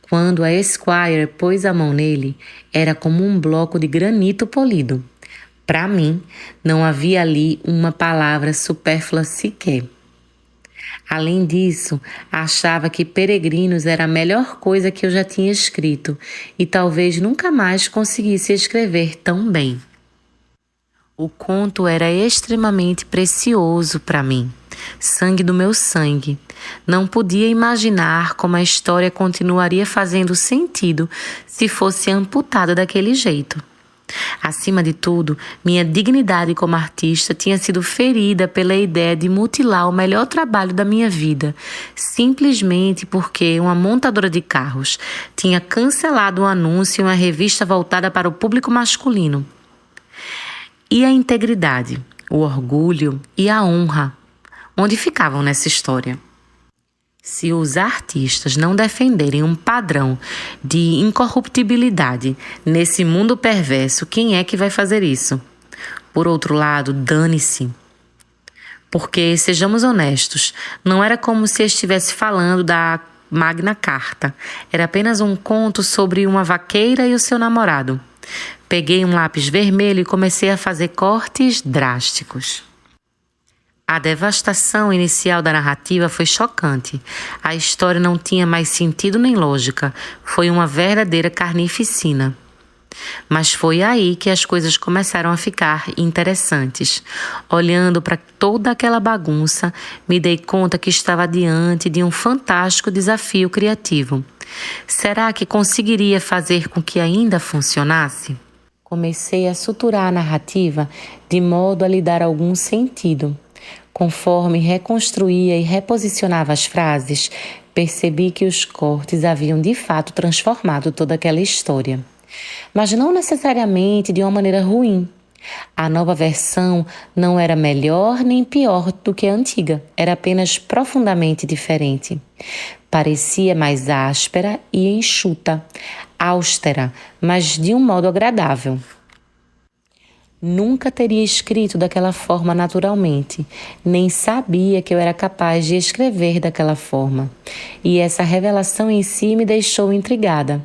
Quando a Esquire pôs a mão nele, era como um bloco de granito polido. Para mim, não havia ali uma palavra supérflua sequer. Além disso, achava que Peregrinos era a melhor coisa que eu já tinha escrito e talvez nunca mais conseguisse escrever tão bem. O conto era extremamente precioso para mim. Sangue do meu sangue. Não podia imaginar como a história continuaria fazendo sentido se fosse amputada daquele jeito. Acima de tudo, minha dignidade como artista tinha sido ferida pela ideia de mutilar o melhor trabalho da minha vida, simplesmente porque uma montadora de carros tinha cancelado um anúncio em uma revista voltada para o público masculino. E a integridade, o orgulho e a honra? Onde ficavam nessa história? Se os artistas não defenderem um padrão de incorruptibilidade nesse mundo perverso, quem é que vai fazer isso? Por outro lado, dane-se. Porque, sejamos honestos, não era como se estivesse falando da Magna Carta. Era apenas um conto sobre uma vaqueira e o seu namorado. Peguei um lápis vermelho e comecei a fazer cortes drásticos. A devastação inicial da narrativa foi chocante. A história não tinha mais sentido nem lógica. Foi uma verdadeira carnificina. Mas foi aí que as coisas começaram a ficar interessantes. Olhando para toda aquela bagunça, me dei conta que estava diante de um fantástico desafio criativo. Será que conseguiria fazer com que ainda funcionasse? Comecei a suturar a narrativa de modo a lhe dar algum sentido. Conforme reconstruía e reposicionava as frases, percebi que os cortes haviam de fato transformado toda aquela história. Mas não necessariamente de uma maneira ruim. A nova versão não era melhor nem pior do que a antiga, era apenas profundamente diferente. Parecia mais áspera e enxuta, austera, mas de um modo agradável. Nunca teria escrito daquela forma naturalmente, nem sabia que eu era capaz de escrever daquela forma. E essa revelação em si me deixou intrigada.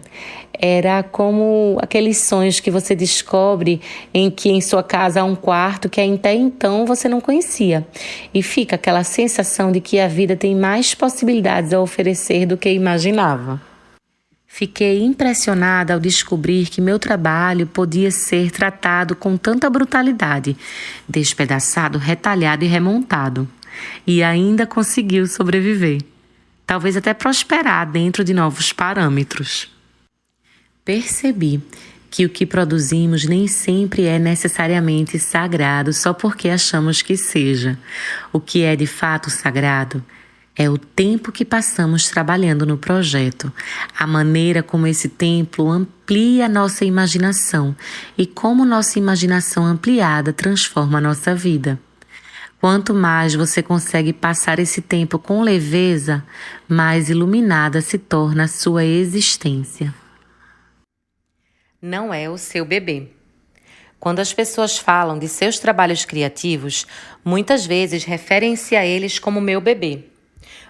Era como aqueles sonhos que você descobre em que em sua casa há um quarto que até então você não conhecia. E fica aquela sensação de que a vida tem mais possibilidades a oferecer do que imaginava. Fiquei impressionada ao descobrir que meu trabalho podia ser tratado com tanta brutalidade, despedaçado, retalhado e remontado. E ainda conseguiu sobreviver. Talvez até prosperar dentro de novos parâmetros. Percebi que o que produzimos nem sempre é necessariamente sagrado só porque achamos que seja. O que é de fato sagrado é o tempo que passamos trabalhando no projeto, a maneira como esse tempo amplia nossa imaginação e como nossa imaginação ampliada transforma a nossa vida. Quanto mais você consegue passar esse tempo com leveza, mais iluminada se torna a sua existência. Não é o seu bebê. Quando as pessoas falam de seus trabalhos criativos, muitas vezes referem-se a eles como meu bebê,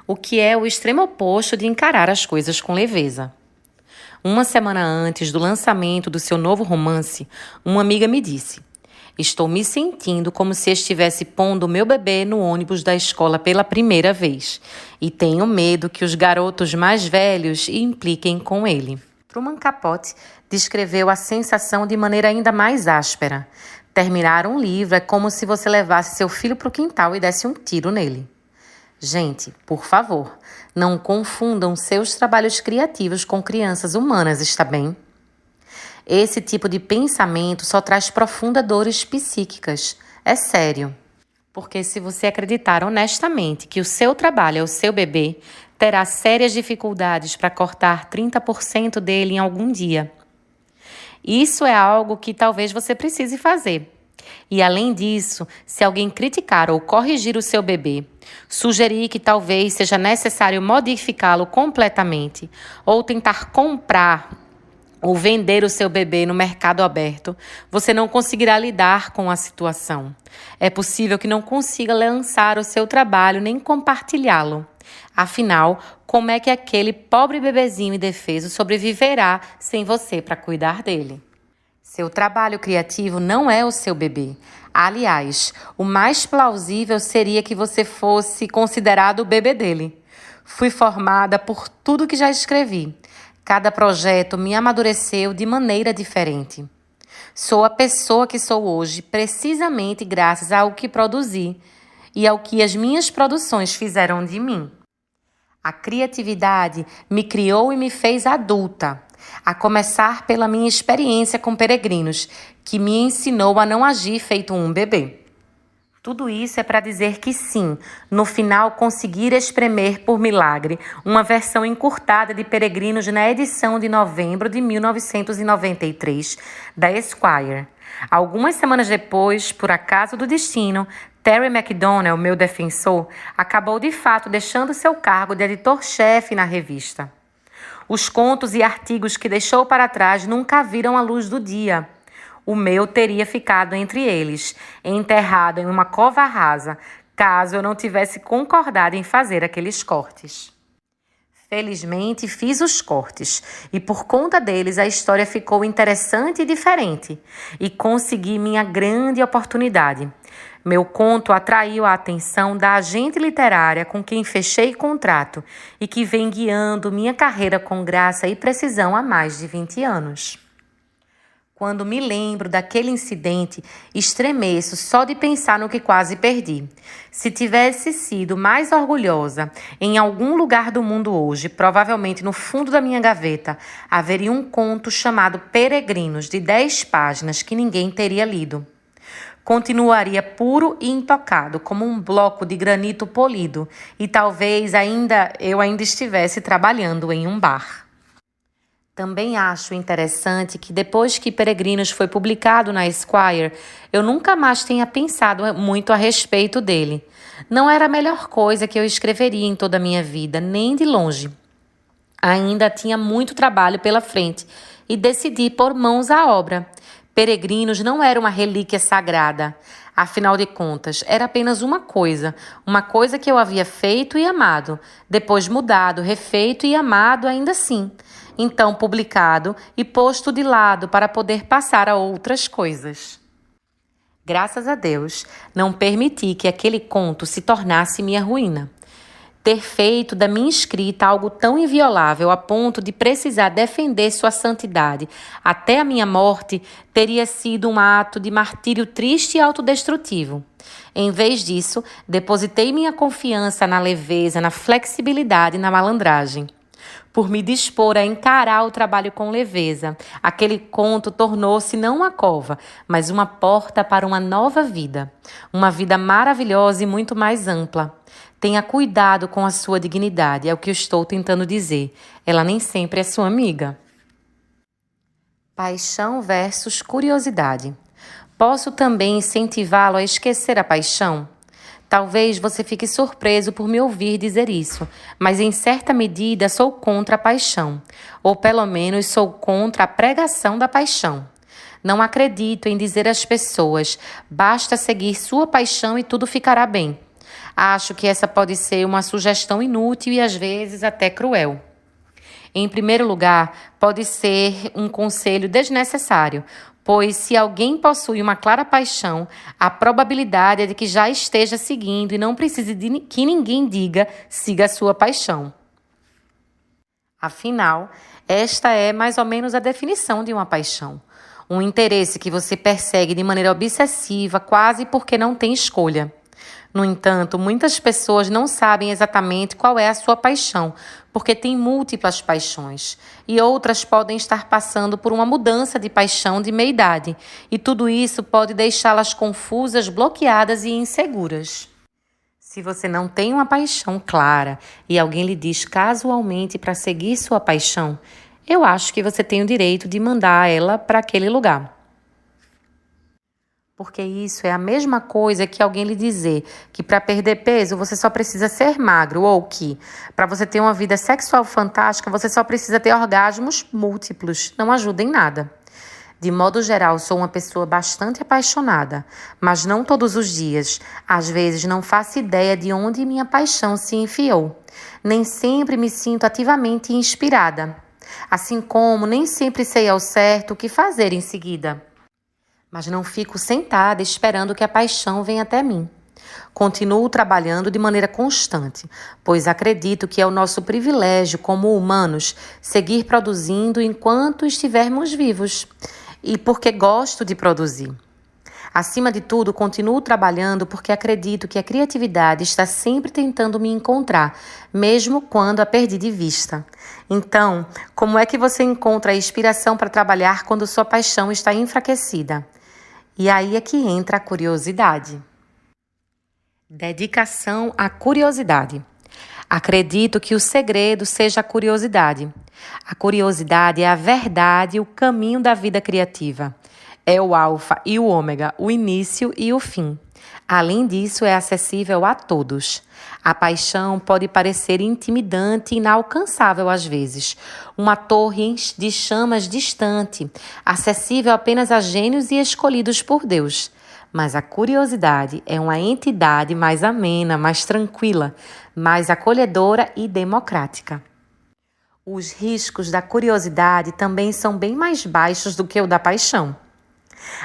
o que é o extremo oposto de encarar as coisas com leveza. Uma semana antes do lançamento do seu novo romance, uma amiga me disse: "Estou me sentindo como se estivesse pondo o meu bebê no ônibus da escola pela primeira vez e tenho medo que os garotos mais velhos impliquem com ele." Truman Capote descreveu a sensação de maneira ainda mais áspera. Terminar um livro é como se você levasse seu filho para o quintal e desse um tiro nele. Gente, por favor, não confundam seus trabalhos criativos com crianças humanas, está bem? Esse tipo de pensamento só traz profundas dores psíquicas. É sério. Porque se você acreditar honestamente que o seu trabalho é o seu bebê, terá sérias dificuldades para cortar 30% dele em algum dia. Isso é algo que talvez você precise fazer. E além disso, se alguém criticar ou corrigir o seu bebê, sugerir que talvez seja necessário modificá-lo completamente ou tentar comprar ou vender o seu bebê no mercado aberto, você não conseguirá lidar com a situação. É possível que não consiga lançar o seu trabalho nem compartilhá-lo. Afinal, como é que aquele pobre bebezinho indefeso sobreviverá sem você para cuidar dele? Seu trabalho criativo não é o seu bebê. Aliás, o mais plausível seria que você fosse considerado o bebê dele. Fui formada por tudo que já escrevi. Cada projeto me amadureceu de maneira diferente. Sou a pessoa que sou hoje precisamente graças ao que produzi e ao que as minhas produções fizeram de mim. A criatividade me criou e me fez adulta, a começar pela minha experiência com peregrinos, que me ensinou a não agir feito um bebê. Tudo isso é para dizer que sim, no final conseguir espremer por milagre uma versão encurtada de Peregrinos na edição de novembro de 1993 da Esquire. Algumas semanas depois, por acaso do destino, Terry McDonnell, meu defensor, acabou de fato deixando seu cargo de editor-chefe na revista. Os contos e artigos que deixou para trás nunca viram a luz do dia. O meu teria ficado entre eles, enterrado em uma cova rasa, caso eu não tivesse concordado em fazer aqueles cortes. Felizmente, fiz os cortes, e por conta deles a história ficou interessante e diferente, e consegui minha grande oportunidade. Meu conto atraiu a atenção da agente literária com quem fechei contrato e que vem guiando minha carreira com graça e precisão há mais de 20 anos. Quando me lembro daquele incidente, estremeço só de pensar no que quase perdi. Se tivesse sido mais orgulhosa em algum lugar do mundo hoje, provavelmente no fundo da minha gaveta, haveria um conto chamado Peregrinos, de 10 páginas, que ninguém teria lido. Continuaria puro e intocado, como um bloco de granito polido, e talvez eu ainda estivesse trabalhando em um bar. Também acho interessante que depois que Peregrinos foi publicado na Esquire, eu nunca mais tenha pensado muito a respeito dele. Não era a melhor coisa que eu escreveria em toda a minha vida, nem de longe. Ainda tinha muito trabalho pela frente e decidi pôr mãos à obra. Peregrinos não era uma relíquia sagrada. Afinal de contas, era apenas uma coisa que eu havia feito e amado, depois mudado, refeito e amado ainda assim. Então publicado e posto de lado para poder passar a outras coisas. Graças a Deus, não permiti que aquele conto se tornasse minha ruína. Ter feito da minha escrita algo tão inviolável a ponto de precisar defender sua santidade até a minha morte teria sido um ato de martírio triste e autodestrutivo. Em vez disso, depositei minha confiança na leveza, na flexibilidade e na malandragem. Por me dispor a encarar o trabalho com leveza, aquele conto tornou-se não uma cova, mas uma porta para uma nova vida. Uma vida maravilhosa e muito mais ampla. Tenha cuidado com a sua dignidade, é o que eu estou tentando dizer. Ela nem sempre é sua amiga. Paixão versus curiosidade. Posso também incentivá-lo a esquecer a paixão? Talvez você fique surpreso por me ouvir dizer isso, mas em certa medida sou contra a paixão, ou pelo menos sou contra a pregação da paixão. Não acredito em dizer às pessoas, basta seguir sua paixão e tudo ficará bem. Acho que essa pode ser uma sugestão inútil e às vezes até cruel. Em primeiro lugar, pode ser um conselho desnecessário, pois se alguém possui uma clara paixão, a probabilidade é de que já esteja seguindo e não precise de que ninguém diga siga a sua paixão. Afinal, esta é mais ou menos a definição de uma paixão. Um interesse que você persegue de maneira obsessiva, quase porque não tem escolha. No entanto, muitas pessoas não sabem exatamente qual é a sua paixão, porque têm múltiplas paixões, e outras podem estar passando por uma mudança de paixão de meia-idade, e tudo isso pode deixá-las confusas, bloqueadas e inseguras. Se você não tem uma paixão clara e alguém lhe diz casualmente para seguir sua paixão, eu acho que você tem o direito de mandar ela para aquele lugar. Porque isso é a mesma coisa que alguém lhe dizer que para perder peso você só precisa ser magro ou que para você ter uma vida sexual fantástica você só precisa ter orgasmos múltiplos. Não ajuda em nada. De modo geral, sou uma pessoa bastante apaixonada, mas não todos os dias. Às vezes não faço ideia de onde minha paixão se enfiou. Nem sempre me sinto ativamente inspirada. Assim como nem sempre sei ao certo o que fazer em seguida. Mas não fico sentada esperando que a paixão venha até mim. Continuo trabalhando de maneira constante, pois acredito que é o nosso privilégio como humanos seguir produzindo enquanto estivermos vivos e porque gosto de produzir. Acima de tudo, continuo trabalhando porque acredito que a criatividade está sempre tentando me encontrar, mesmo quando a perdi de vista. Então, como é que você encontra a inspiração para trabalhar quando sua paixão está enfraquecida? E aí é que entra a curiosidade. Dedicação à curiosidade. Acredito que o segredo seja a curiosidade. A curiosidade é a verdade e o caminho da vida criativa. É o alfa e o ômega, o início e o fim. Além disso, é acessível a todos. A paixão pode parecer intimidante e inalcançável às vezes. Uma torre de chamas distante, acessível apenas a gênios e escolhidos por Deus. Mas a curiosidade é uma entidade mais amena, mais tranquila, mais acolhedora e democrática. Os riscos da curiosidade também são bem mais baixos do que o da paixão.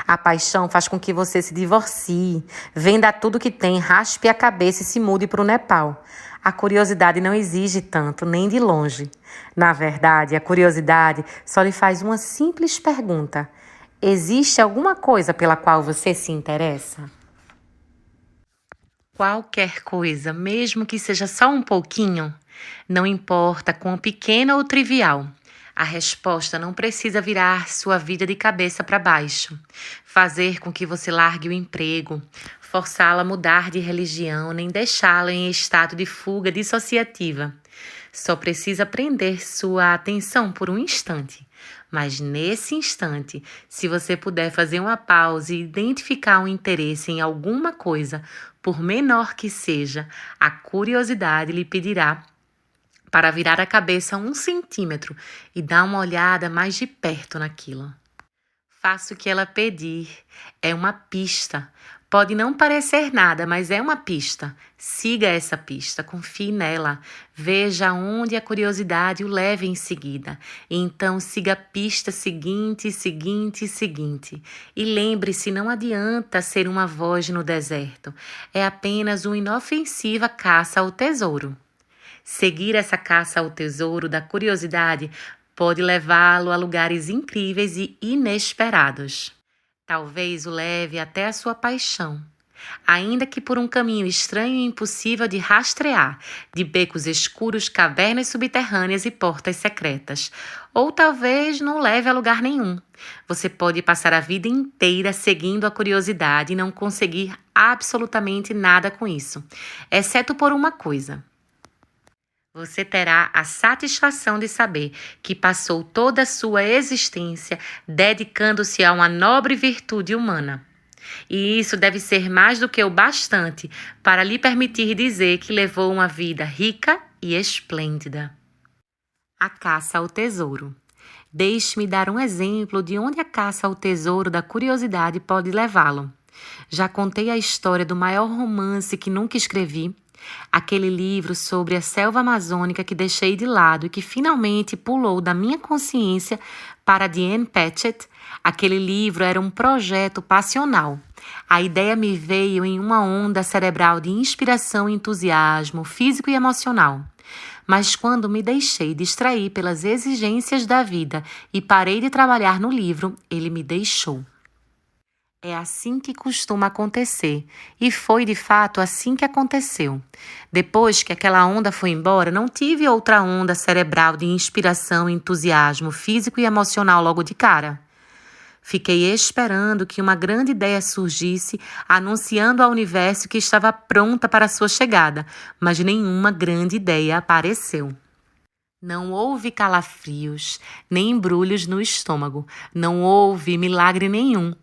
A paixão faz com que você se divorcie, venda tudo que tem, raspe a cabeça e se mude para o Nepal. A curiosidade não exige tanto, nem de longe. Na verdade, a curiosidade só lhe faz uma simples pergunta. Existe alguma coisa pela qual você se interessa? Qualquer coisa, mesmo que seja só um pouquinho, não importa quão pequena ou trivial. A resposta não precisa virar sua vida de cabeça para baixo, fazer com que você largue o emprego, forçá-la a mudar de religião, nem deixá-la em estado de fuga dissociativa. Só precisa prender sua atenção por um instante. Mas nesse instante, se você puder fazer uma pausa e identificar um interesse em alguma coisa, por menor que seja, a curiosidade lhe pedirá para virar a cabeça 1 centímetro e dar uma olhada mais de perto naquilo. Faça o que ela pedir. É uma pista. Pode não parecer nada, mas é uma pista. Siga essa pista, confie nela. Veja onde a curiosidade o leve em seguida. Então, siga a pista seguinte, seguinte, seguinte. E lembre-se, não adianta ser uma voz no deserto. É apenas uma inofensiva caça ao tesouro. Seguir essa caça ao tesouro da curiosidade pode levá-lo a lugares incríveis e inesperados. Talvez o leve até a sua paixão, ainda que por um caminho estranho e impossível de rastrear, de becos escuros, cavernas subterrâneas e portas secretas. Ou talvez não leve a lugar nenhum. Você pode passar a vida inteira seguindo a curiosidade e não conseguir absolutamente nada com isso, exceto por uma coisa. Você terá a satisfação de saber que passou toda a sua existência dedicando-se a uma nobre virtude humana. E isso deve ser mais do que o bastante para lhe permitir dizer que levou uma vida rica e esplêndida. A caça ao tesouro. Deixe-me dar um exemplo de onde a caça ao tesouro da curiosidade pode levá-lo. Já contei a história do maior romance que nunca escrevi, aquele livro sobre a selva amazônica que deixei de lado e que finalmente pulou da minha consciência para de Ann Patchett. Aquele livro era um projeto passional. A ideia me veio em uma onda cerebral de inspiração e entusiasmo físico e emocional. Mas quando me deixei distrair pelas exigências da vida e parei de trabalhar no livro, ele me deixou. É assim que costuma acontecer, e foi de fato assim que aconteceu. Depois que aquela onda foi embora, não tive outra onda cerebral de inspiração e entusiasmo físico e emocional logo de cara. Fiquei esperando que uma grande ideia surgisse, anunciando ao universo que estava pronta para sua chegada, mas nenhuma grande ideia apareceu. Não houve calafrios, nem embrulhos no estômago, não houve milagre nenhum.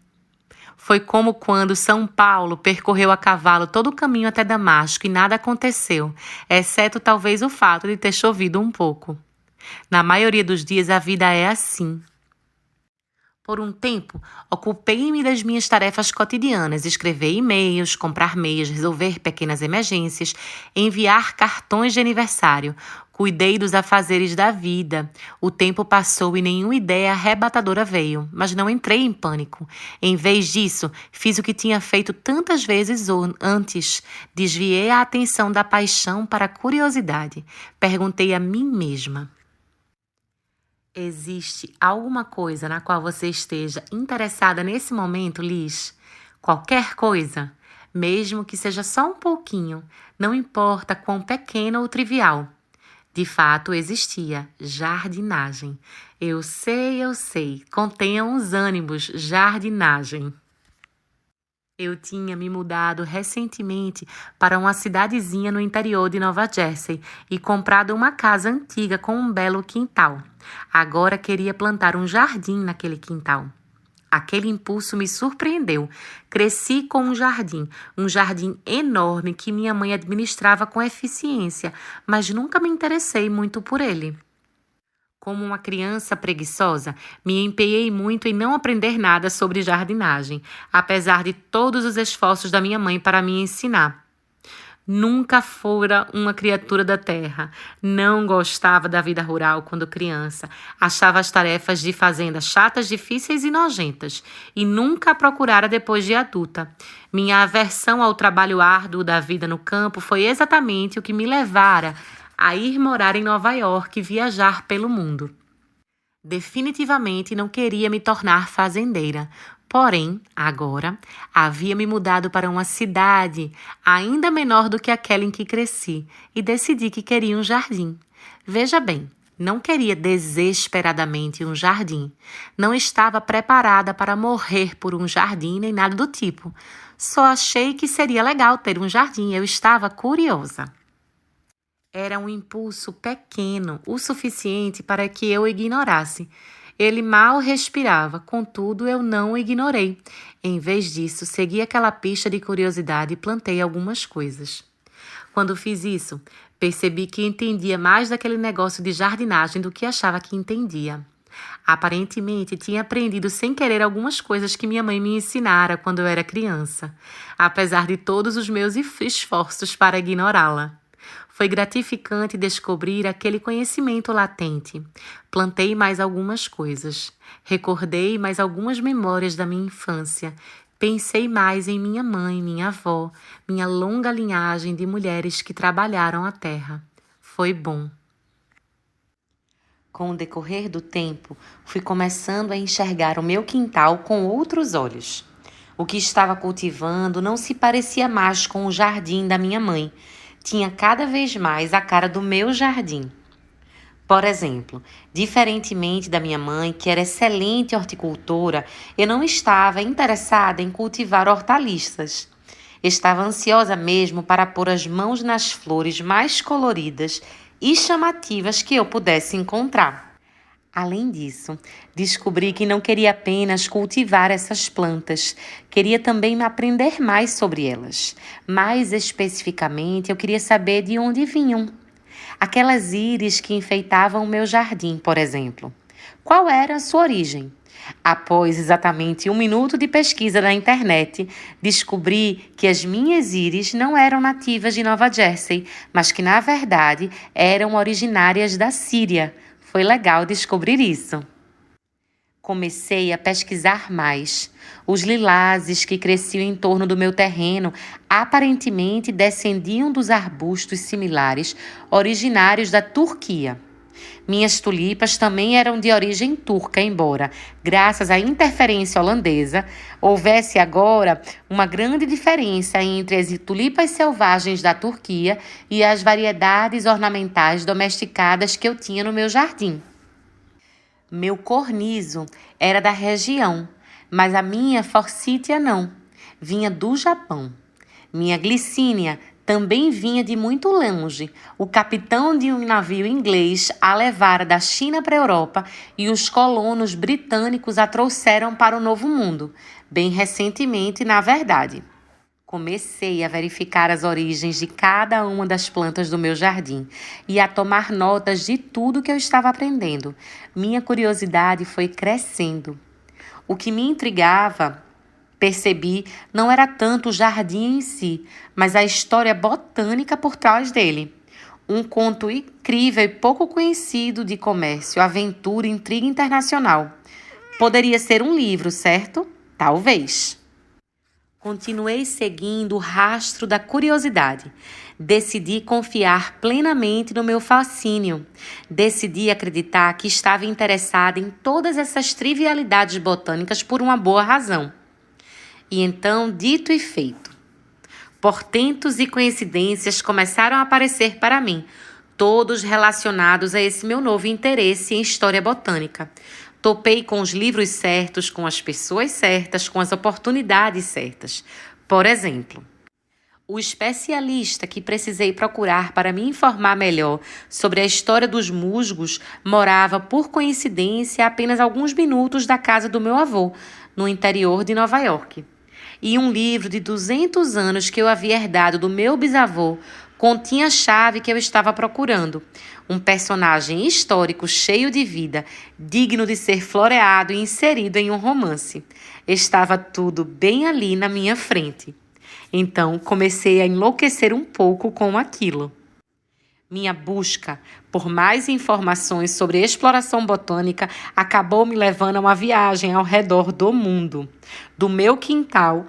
Foi como quando São Paulo percorreu a cavalo todo o caminho até Damasco e nada aconteceu, exceto talvez o fato de ter chovido um pouco. Na maioria dos dias a vida é assim. Por um tempo, ocupei-me das minhas tarefas cotidianas, escrever e-mails, comprar meias, resolver pequenas emergências, enviar cartões de aniversário. Cuidei dos afazeres da vida. O tempo passou e nenhuma ideia arrebatadora veio, mas não entrei em pânico. Em vez disso, fiz o que tinha feito tantas vezes antes. Desviei a atenção da paixão para a curiosidade. Perguntei a mim mesma: existe alguma coisa na qual você esteja interessada nesse momento, Liz? Qualquer coisa, mesmo que seja só um pouquinho, não importa quão pequeno ou trivial. De fato, existia jardinagem. Eu sei, contenham os ânimos, jardinagem. Eu tinha me mudado recentemente para uma cidadezinha no interior de Nova Jersey e comprado uma casa antiga com um belo quintal. Agora queria plantar um jardim naquele quintal. Aquele impulso me surpreendeu. Cresci com um jardim enorme que minha mãe administrava com eficiência, mas nunca me interessei muito por ele. Como uma criança preguiçosa, me empenhei muito em não aprender nada sobre jardinagem, apesar de todos os esforços da minha mãe para me ensinar. Nunca fora uma criatura da terra. Não gostava da vida rural quando criança. Achava as tarefas de fazenda chatas, difíceis e nojentas. E nunca a procurara depois de adulta. Minha aversão ao trabalho árduo da vida no campo foi exatamente o que me levara a ir morar em Nova York e viajar pelo mundo. Definitivamente não queria me tornar fazendeira. Porém, agora, havia me mudado para uma cidade ainda menor do que aquela em que cresci e decidi que queria um jardim. Veja bem, não queria desesperadamente um jardim. Não estava preparada para morrer por um jardim nem nada do tipo. Só achei que seria legal ter um jardim. Eu estava curiosa. Era um impulso pequeno, o suficiente para que eu o ignorasse. Ele mal respirava, contudo eu não o ignorei. Em vez disso, segui aquela pista de curiosidade e plantei algumas coisas. Quando fiz isso, percebi que entendia mais daquele negócio de jardinagem do que achava que entendia. Aparentemente, tinha aprendido sem querer algumas coisas que minha mãe me ensinara quando eu era criança, apesar de todos os meus esforços para ignorá-la. Foi gratificante descobrir aquele conhecimento latente. Plantei mais algumas coisas. Recordei mais algumas memórias da minha infância. Pensei mais em minha mãe, minha avó, minha longa linhagem de mulheres que trabalharam a terra. Foi bom. Com o decorrer do tempo, fui começando a enxergar o meu quintal com outros olhos. O que estava cultivando não se parecia mais com o jardim da minha mãe. Tinha cada vez mais a cara do meu jardim. Por exemplo, diferentemente da minha mãe, que era excelente horticultora, eu não estava interessada em cultivar hortaliças. Estava ansiosa mesmo para pôr as mãos nas flores mais coloridas e chamativas que eu pudesse encontrar. Além disso, descobri que não queria apenas cultivar essas plantas, queria também aprender mais sobre elas. Mais especificamente, eu queria saber de onde vinham. Aquelas íris que enfeitavam o meu jardim, por exemplo. Qual era a sua origem? Após exatamente 1 minuto de pesquisa na internet, descobri que as minhas íris não eram nativas de Nova Jersey, mas que, na verdade, eram originárias da Síria. Foi legal descobrir isso. Comecei a pesquisar mais. Os lilazes que cresciam em torno do meu terreno aparentemente descendiam dos arbustos similares originários da Turquia. Minhas tulipas também eram de origem turca, embora, graças à interferência holandesa, houvesse agora uma grande diferença entre as tulipas selvagens da Turquia e as variedades ornamentais domesticadas que eu tinha no meu jardim. Meu cornizo era da região, mas a minha forsythia não, vinha do Japão. Minha glicínia também vinha de muito longe. O capitão de um navio inglês a levara da China para a Europa e os colonos britânicos a trouxeram para o Novo Mundo, bem recentemente, na verdade. Comecei a verificar as origens de cada uma das plantas do meu jardim e a tomar notas de tudo que eu estava aprendendo. Minha curiosidade foi crescendo. O que me intrigava, percebi, não era tanto o jardim em si, mas a história botânica por trás dele. Um conto incrível e pouco conhecido de comércio, aventura e intriga internacional. Poderia ser um livro, certo? Talvez. Continuei seguindo o rastro da curiosidade. Decidi confiar plenamente no meu fascínio. Decidi acreditar que estava interessada em todas essas trivialidades botânicas por uma boa razão. E então, dito e feito. Portentos e coincidências começaram a aparecer para mim, todos relacionados a esse meu novo interesse em história botânica. Topei com os livros certos, com as pessoas certas, com as oportunidades certas. Por exemplo, o especialista que precisei procurar para me informar melhor sobre a história dos musgos morava, por coincidência, a apenas alguns minutos da casa do meu avô, no interior de Nova York. E um livro de 200 anos que eu havia herdado do meu bisavô continha a chave que eu estava procurando. Um personagem histórico cheio de vida, digno de ser floreado e inserido em um romance. Estava tudo bem ali na minha frente. Então, comecei a enlouquecer um pouco com aquilo. Minha busca por mais informações sobre exploração botânica acabou me levando a uma viagem ao redor do mundo. Do meu quintal,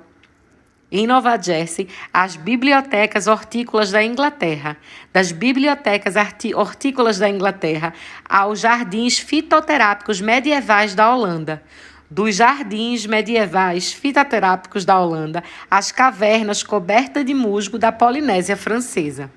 em Nova Jersey, às bibliotecas hortícolas da Inglaterra, das bibliotecas hortícolas da Inglaterra aos jardins fitoterápicos medievais da Holanda, dos jardins medievais fitoterápicos da Holanda às cavernas cobertas de musgo da Polinésia Francesa.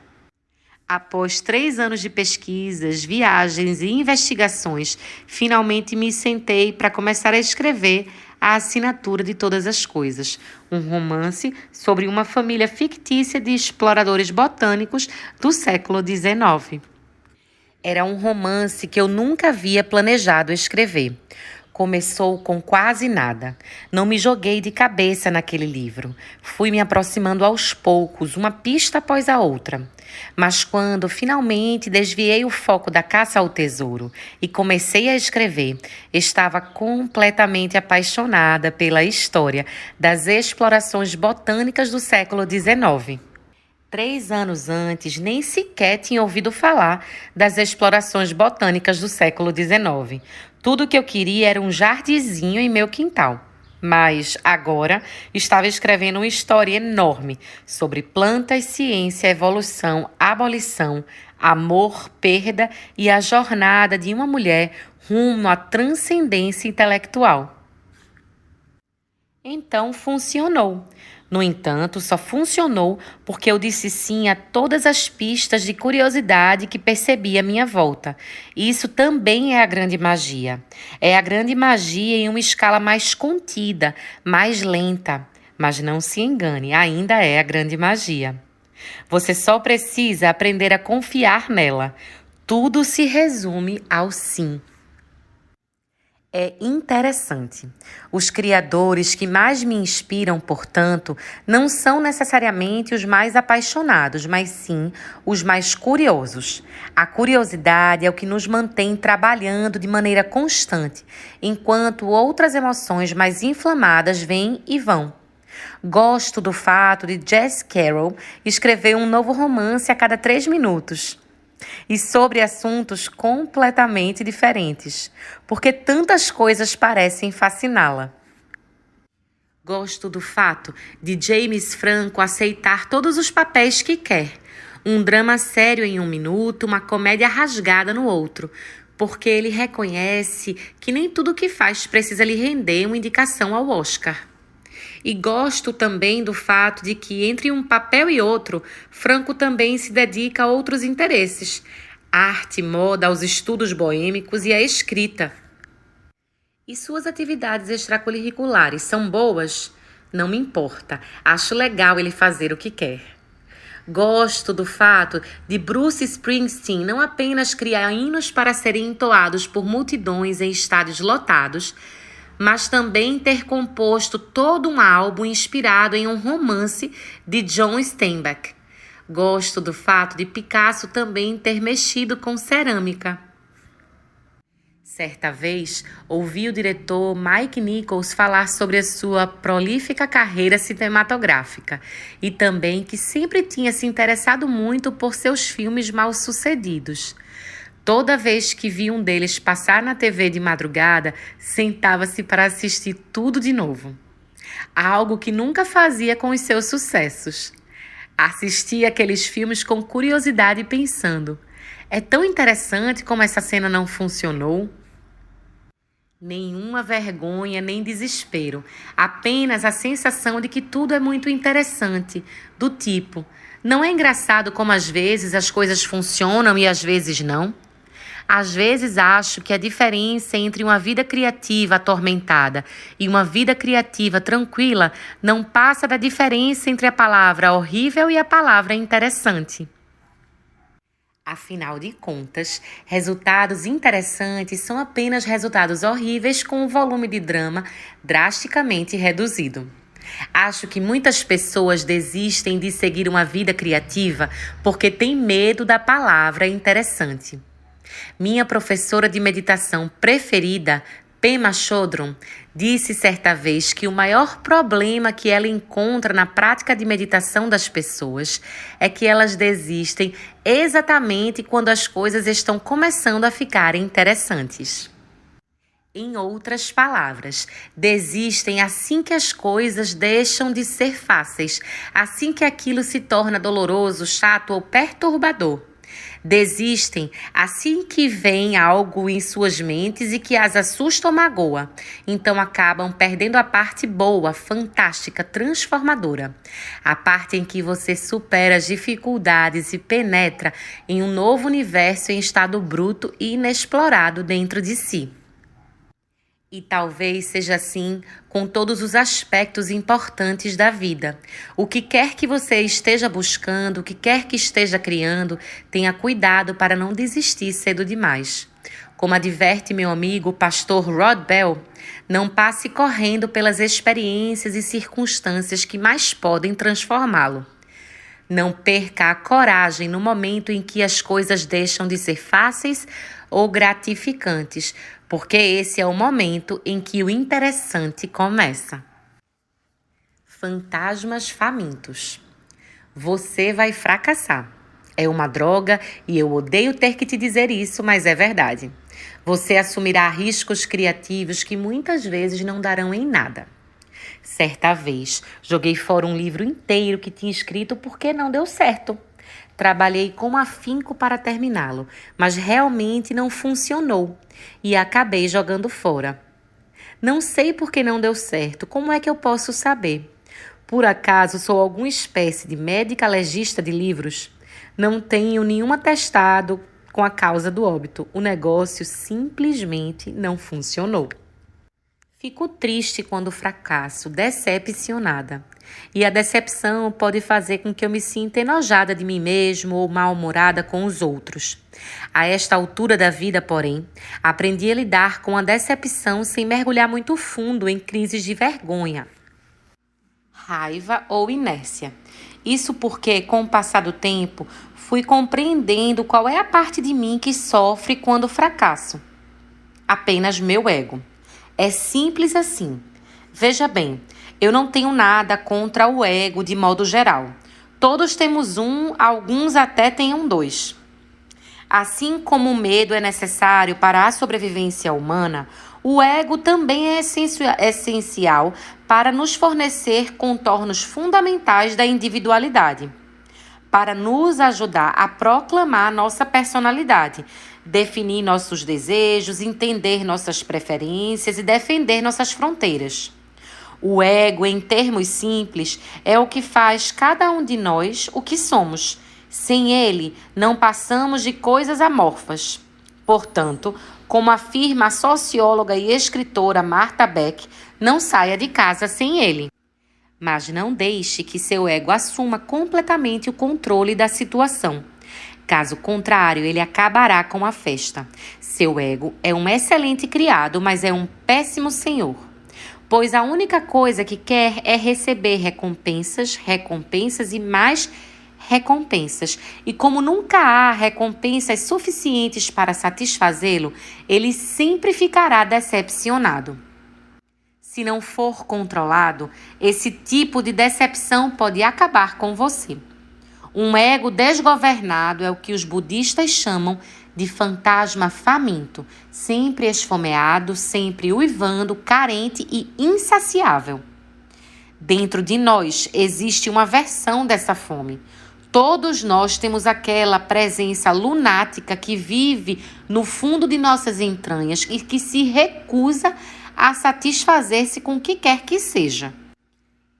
Após 3 anos de pesquisas, viagens e investigações, finalmente me sentei para começar a escrever A Assinatura de Todas as Coisas, um romance sobre uma família fictícia de exploradores botânicos do século XIX. Era um romance que eu nunca havia planejado escrever. Começou com quase nada. Não me joguei de cabeça naquele livro. Fui me aproximando aos poucos, uma pista após a outra. Mas quando finalmente desviei o foco da caça ao tesouro e comecei a escrever, estava completamente apaixonada pela história das explorações botânicas do século XIX. 3 anos antes, nem sequer tinha ouvido falar das explorações botânicas do século XIX. Tudo que eu queria era um jardinzinho em meu quintal. Mas agora estava escrevendo uma história enorme sobre plantas, ciência, evolução, abolição, amor, perda e a jornada de uma mulher rumo à transcendência intelectual. Então funcionou. No entanto, só funcionou porque eu disse sim a todas as pistas de curiosidade que percebi à minha volta. Isso também é a grande magia. É a grande magia em uma escala mais contida, mais lenta. Mas não se engane, ainda é a grande magia. Você só precisa aprender a confiar nela. Tudo se resume ao sim. É interessante. Os criadores que mais me inspiram, portanto, não são necessariamente os mais apaixonados, mas sim os mais curiosos. A curiosidade é o que nos mantém trabalhando de maneira constante, enquanto outras emoções mais inflamadas vêm e vão. Gosto do fato de Jess Carroll escrever um novo romance a cada 3 minutos. E sobre assuntos completamente diferentes, porque tantas coisas parecem fasciná-la. Gosto do fato de James Franco aceitar todos os papéis que quer, um drama sério em 1 minuto, uma comédia rasgada no outro, porque ele reconhece que nem tudo que faz precisa lhe render uma indicação ao Oscar. E gosto também do fato de que, entre um papel e outro, Franco também se dedica a outros interesses: arte, moda, aos estudos boêmicos e à escrita. E suas atividades extracurriculares são boas? Não me importa. Acho legal ele fazer o que quer. Gosto do fato de Bruce Springsteen não apenas criar hinos para serem entoados por multidões em estádios lotados, mas também ter composto todo um álbum inspirado em um romance de John Steinbeck. Gosto do fato de Picasso também ter mexido com cerâmica. Certa vez, ouvi o diretor Mike Nichols falar sobre a sua prolífica carreira cinematográfica e também que sempre tinha se interessado muito por seus filmes mal-sucedidos. Toda vez que vi um deles passar na TV de madrugada, sentava-se para assistir tudo de novo. Algo que nunca fazia com os seus sucessos. Assistia aqueles filmes com curiosidade pensando: é tão interessante como essa cena não funcionou. Nenhuma vergonha nem desespero, apenas a sensação de que tudo é muito interessante, do tipo: não é engraçado como às vezes as coisas funcionam e às vezes não? Às vezes acho que a diferença entre uma vida criativa atormentada e uma vida criativa tranquila não passa da diferença entre a palavra horrível e a palavra interessante. Afinal de contas, resultados interessantes são apenas resultados horríveis com um volume de drama drasticamente reduzido. Acho que muitas pessoas desistem de seguir uma vida criativa porque têm medo da palavra interessante. Minha professora de meditação preferida, Pema Chodron, disse certa vez que o maior problema que ela encontra na prática de meditação das pessoas é que elas desistem exatamente quando as coisas estão começando a ficar interessantes. Em outras palavras, desistem assim que as coisas deixam de ser fáceis, assim que aquilo se torna doloroso, chato ou perturbador. Desistem assim que vem algo em suas mentes e que as assusta ou magoa. Então acabam perdendo a parte boa, fantástica, transformadora. A parte em que você supera as dificuldades e penetra em um novo universo em estado bruto e inexplorado dentro de si. E talvez seja assim com todos os aspectos importantes da vida. O que quer que você esteja buscando, o que quer que esteja criando, tenha cuidado para não desistir cedo demais. Como adverte meu amigo, o pastor Rod Bell, não passe correndo pelas experiências e circunstâncias que mais podem transformá-lo. Não perca a coragem no momento em que as coisas deixam de ser fáceis ou gratificantes, porque esse é o momento em que o interessante começa. Fantasmas famintos. Você vai fracassar. É uma droga e eu odeio ter que te dizer isso, mas é verdade. Você assumirá riscos criativos que muitas vezes não darão em nada. Certa vez, joguei fora um livro inteiro que tinha escrito porque não deu certo. Trabalhei com afinco para terminá-lo, mas realmente não funcionou e acabei jogando fora. Não sei por que não deu certo, como é que eu posso saber? Por acaso sou alguma espécie de médica legista de livros? Não tenho nenhum atestado com a causa do óbito. O negócio simplesmente não funcionou. Fico triste quando fracasso, decepcionada. E a decepção pode fazer com que eu me sinta enojada de mim mesmo ou mal-humorada com os outros. A esta altura da vida, porém, aprendi a lidar com a decepção sem mergulhar muito fundo em crises de vergonha, raiva ou inércia. Isso porque, com o passar do tempo, fui compreendendo qual é a parte de mim que sofre quando fracasso. Apenas meu ego. É simples assim. Veja bem, eu não tenho nada contra o ego de modo geral. Todos temos um, alguns até tenham dois. Assim como o medo é necessário para a sobrevivência humana, o ego também é essencial para nos fornecer contornos fundamentais da individualidade, para nos ajudar a proclamar nossa personalidade, definir nossos desejos, entender nossas preferências e defender nossas fronteiras. O ego, em termos simples, é o que faz cada um de nós o que somos. Sem ele, não passamos de coisas amorfas. Portanto, como afirma a socióloga e escritora Martha Beck, não saia de casa sem ele. Mas não deixe que seu ego assuma completamente o controle da situação. Caso contrário, ele acabará com a festa. Seu ego é um excelente criado, mas é um péssimo senhor. Pois a única coisa que quer é receber recompensas e mais recompensas. E como nunca há recompensas suficientes para satisfazê-lo, ele sempre ficará decepcionado. Se não for controlado, esse tipo de decepção pode acabar com você. Um ego desgovernado é o que os budistas chamam de fantasma faminto, sempre esfomeado, sempre uivando, carente e insaciável. Dentro de nós existe uma versão dessa fome. Todos nós temos aquela presença lunática que vive no fundo de nossas entranhas e que se recusa a satisfazer-se com o que quer que seja.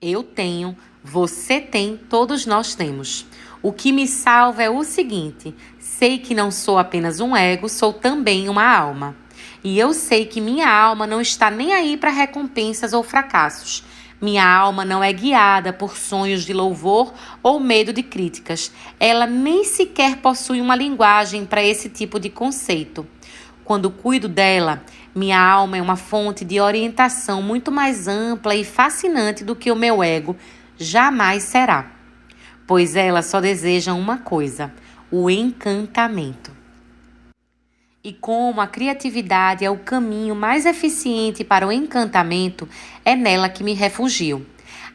Eu tenho, você tem, todos nós temos. O que me salva é o seguinte: sei que não sou apenas um ego, sou também uma alma. E eu sei que minha alma não está nem aí para recompensas ou fracassos. Minha alma não é guiada por sonhos de louvor ou medo de críticas. Ela nem sequer possui uma linguagem para esse tipo de conceito. Quando cuido dela, minha alma é uma fonte de orientação muito mais ampla e fascinante do que o meu ego jamais será. Pois ela só deseja uma coisa: o encantamento. E como a criatividade é o caminho mais eficiente para o encantamento, é nela que me refugio.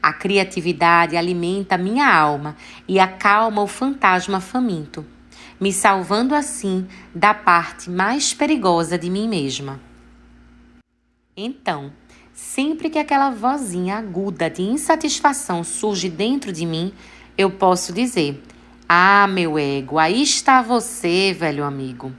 A criatividade alimenta minha alma e acalma o fantasma faminto, me salvando assim da parte mais perigosa de mim mesma. Então, sempre que aquela vozinha aguda de insatisfação surge dentro de mim, eu posso dizer: ah, meu ego, aí está você, velho amigo.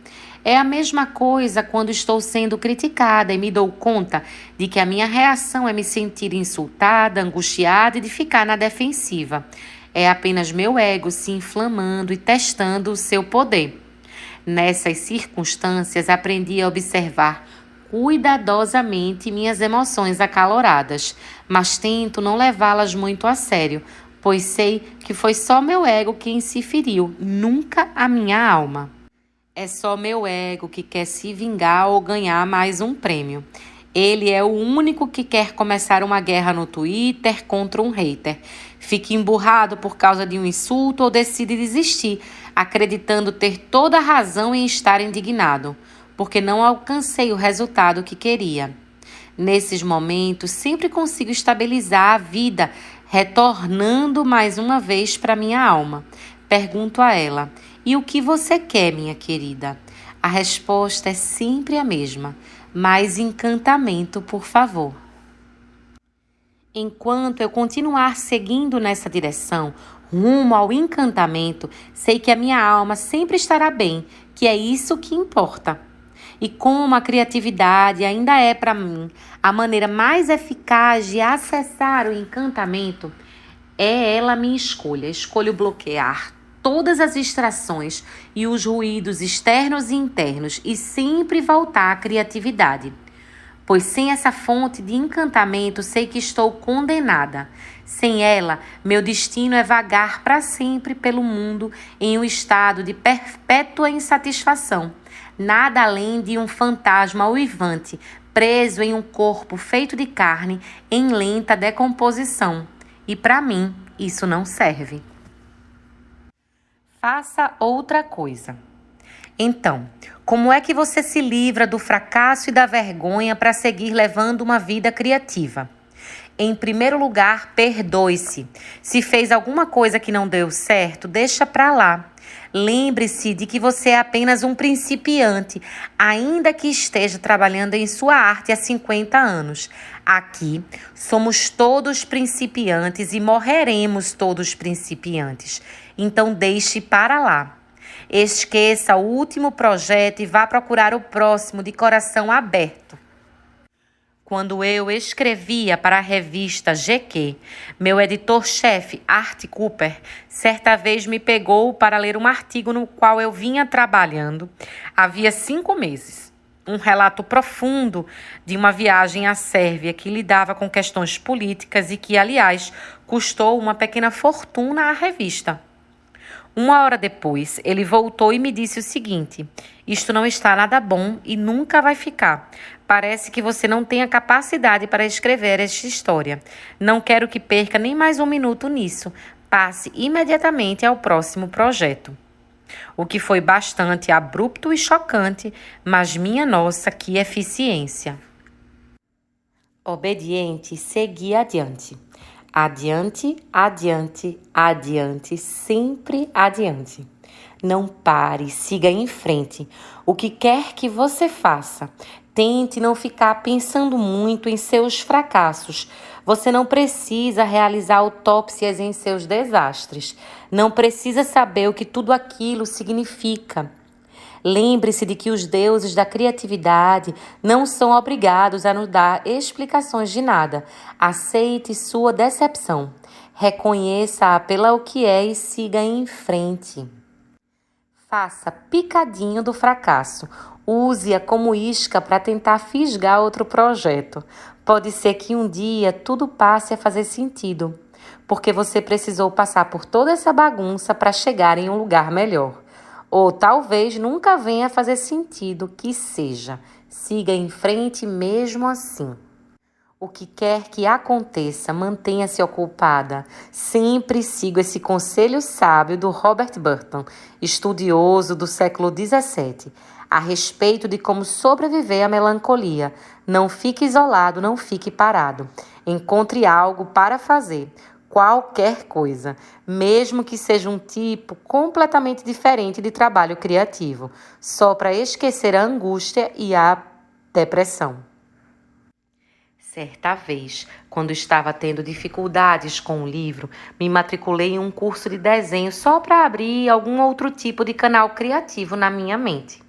É a mesma coisa quando estou sendo criticada e me dou conta de que a minha reação é me sentir insultada, angustiada e de ficar na defensiva. É apenas meu ego se inflamando e testando o seu poder. Nessas circunstâncias, aprendi a observar cuidadosamente minhas emoções acaloradas, mas tento não levá-las muito a sério, pois sei que foi só meu ego quem se feriu, nunca a minha alma. É só meu ego que quer se vingar ou ganhar mais um prêmio. Ele é o único que quer começar uma guerra no Twitter contra um hater. Fica emburrado por causa de um insulto ou decide desistir, acreditando ter toda a razão em estar indignado, porque não alcancei o resultado que queria. Nesses momentos, sempre consigo estabilizar a vida, retornando mais uma vez para minha alma. Pergunto a ela: e o que você quer, minha querida? A resposta é sempre a mesma: mais encantamento, por favor. Enquanto eu continuar seguindo nessa direção, rumo ao encantamento, sei que a minha alma sempre estará bem, que é isso que importa. E como a criatividade ainda é para mim a maneira mais eficaz de acessar o encantamento, é ela a minha escolha. Escolho bloquear todas as distrações e os ruídos externos e internos e sempre voltar à criatividade. Pois sem essa fonte de encantamento sei que estou condenada. Sem ela, meu destino é vagar para sempre pelo mundo em um estado de perpétua insatisfação. Nada além de um fantasma uivante, preso em um corpo feito de carne em lenta decomposição. E para mim, isso não serve. Faça outra coisa. Então, como é que você se livra do fracasso e da vergonha para seguir levando uma vida criativa? Em primeiro lugar, perdoe-se. Se fez alguma coisa que não deu certo, deixa para lá. Lembre-se de que você é apenas um principiante, ainda que esteja trabalhando em sua arte há 50 anos. Aqui, somos todos principiantes e morreremos todos principiantes. Então, deixe para lá. Esqueça o último projeto e vá procurar o próximo de coração aberto. Quando eu escrevia para a revista GQ, meu editor-chefe, Art Cooper, certa vez me pegou para ler um artigo no qual eu vinha trabalhando havia 5 meses. Um relato profundo de uma viagem à Sérvia que lidava com questões políticas e que, aliás, custou uma pequena fortuna à revista. 1 hora depois, ele voltou e me disse o seguinte: isto não está nada bom e nunca vai ficar. Parece que você não tem a capacidade para escrever esta história. Não quero que perca nem mais um minuto nisso. Passe imediatamente ao próximo projeto. O que foi bastante abrupto e chocante, mas minha nossa, que eficiência. Obediente, segui adiante. Adiante, adiante, adiante, sempre adiante. Não pare, siga em frente. O que quer que você faça, tente não ficar pensando muito em seus fracassos. Você não precisa realizar autópsias em seus desastres. Não precisa saber o que tudo aquilo significa. Lembre-se de que os deuses da criatividade não são obrigados a nos dar explicações de nada. Aceite sua decepção. Reconheça-a pela o que é e siga em frente. Faça picadinho do fracasso. Use-a como isca para tentar fisgar outro projeto. Pode ser que um dia tudo passe a fazer sentido, porque você precisou passar por toda essa bagunça para chegar em um lugar melhor. Ou talvez nunca venha a fazer sentido, que seja. Siga em frente mesmo assim. O que quer que aconteça, mantenha-se ocupada. Sempre sigo esse conselho sábio do Robert Burton, estudioso do século XVII, a respeito de como sobreviver à melancolia. Não fique isolado, não fique parado. Encontre algo para fazer. Qualquer coisa, mesmo que seja um tipo completamente diferente de trabalho criativo, só para esquecer a angústia e a depressão. Certa vez, quando estava tendo dificuldades com o livro, me matriculei em um curso de desenho só para abrir algum outro tipo de canal criativo na minha mente.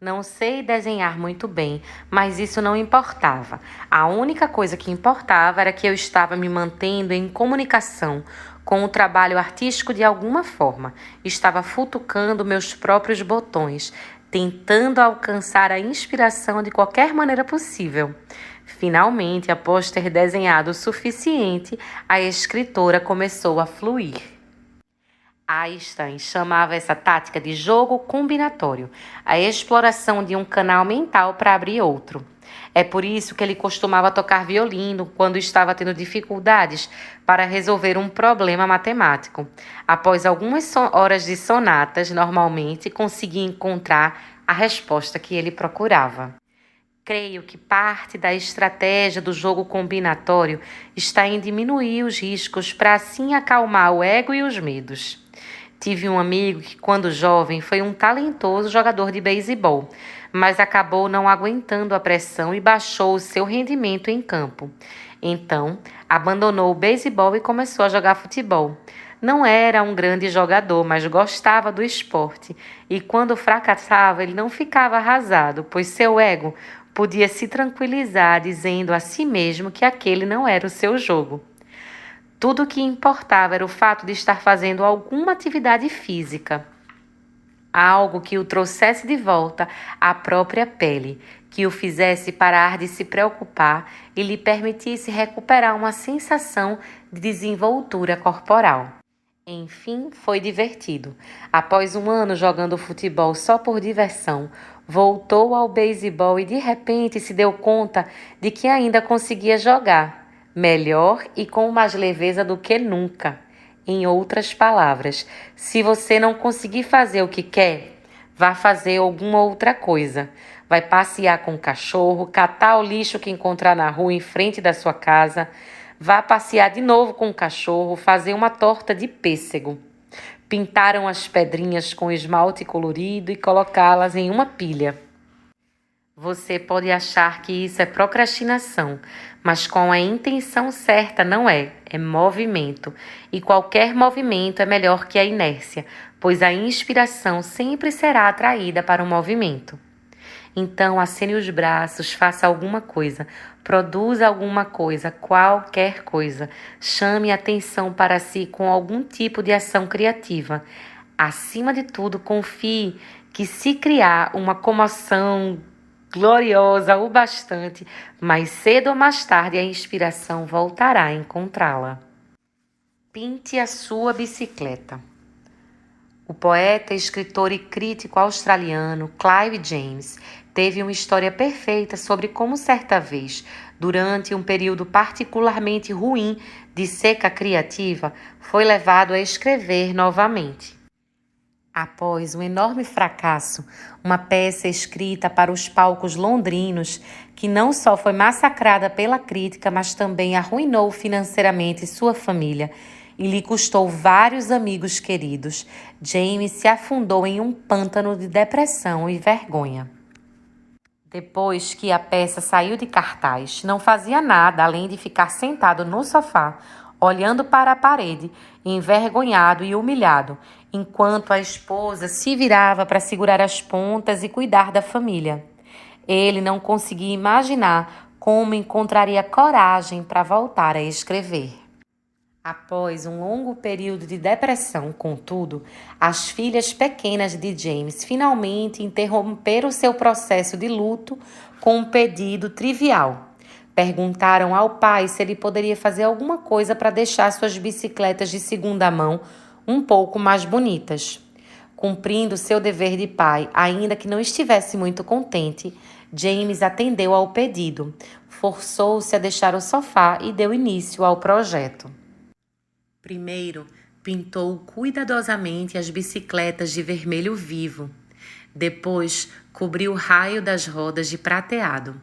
Não sei desenhar muito bem, mas isso não importava. A única coisa que importava era que eu estava me mantendo em comunicação com o trabalho artístico de alguma forma. Estava futucando meus próprios botões, tentando alcançar a inspiração de qualquer maneira possível. Finalmente, após ter desenhado o suficiente, a escritora começou a fluir. Einstein chamava essa tática de jogo combinatório, a exploração de um canal mental para abrir outro. É por isso que ele costumava tocar violino quando estava tendo dificuldades para resolver um problema matemático. Após algumas horas de sonatas, normalmente conseguia encontrar a resposta que ele procurava. Creio que parte da estratégia do jogo combinatório está em diminuir os riscos para assim acalmar o ego e os medos. Tive um amigo que, quando jovem, foi um talentoso jogador de beisebol, mas acabou não aguentando a pressão e baixou o seu rendimento em campo. Então, abandonou o beisebol e começou a jogar futebol. Não era um grande jogador, mas gostava do esporte, e quando fracassava, ele não ficava arrasado, pois seu ego podia se tranquilizar dizendo a si mesmo que aquele não era o seu jogo. Tudo o que importava era o fato de estar fazendo alguma atividade física, algo que o trouxesse de volta à própria pele, que o fizesse parar de se preocupar e lhe permitisse recuperar uma sensação de desenvoltura corporal. Enfim, foi divertido. Após um ano jogando futebol só por diversão, voltou ao beisebol e de repente se deu conta de que ainda conseguia jogar, melhor e com mais leveza do que nunca. Em outras palavras, se você não conseguir fazer o que quer, vá fazer alguma outra coisa. Vai passear com o cachorro, catar o lixo que encontrar na rua em frente da sua casa. Vá passear de novo com o cachorro, fazer uma torta de pêssego. Pintaram as pedrinhas com esmalte colorido e colocá-las em uma pilha. Você pode achar que isso é procrastinação, mas com a intenção certa não é, é movimento. E qualquer movimento é melhor que a inércia, pois a inspiração sempre será atraída para o movimento. Então, acene os braços, faça alguma coisa, produza alguma coisa, qualquer coisa. Chame atenção para si com algum tipo de ação criativa. Acima de tudo, confie que se criar uma comoção gloriosa o bastante, mais cedo ou mais tarde a inspiração voltará a encontrá-la. Pinte a sua bicicleta. O poeta, escritor e crítico australiano Clive James teve uma história perfeita sobre como certa vez, durante um período particularmente ruim de seca criativa, foi levado a escrever novamente. Após um enorme fracasso, uma peça escrita para os palcos londrinos, que não só foi massacrada pela crítica, mas também arruinou financeiramente sua família e lhe custou vários amigos queridos, James se afundou em um pântano de depressão e vergonha. Depois que a peça saiu de cartaz, não fazia nada além de ficar sentado no sofá, olhando para a parede, envergonhado e humilhado, enquanto a esposa se virava para segurar as pontas e cuidar da família. Ele não conseguia imaginar como encontraria coragem para voltar a escrever. Após um longo período de depressão, contudo, as filhas pequenas de James finalmente interromperam seu processo de luto com um pedido trivial. Perguntaram ao pai se ele poderia fazer alguma coisa para deixar suas bicicletas de segunda mão um pouco mais bonitas. Cumprindo seu dever de pai, ainda que não estivesse muito contente, James atendeu ao pedido, forçou-se a deixar o sofá e deu início ao projeto. Primeiro, pintou cuidadosamente as bicicletas de vermelho vivo. Depois, cobriu o raio das rodas de prateado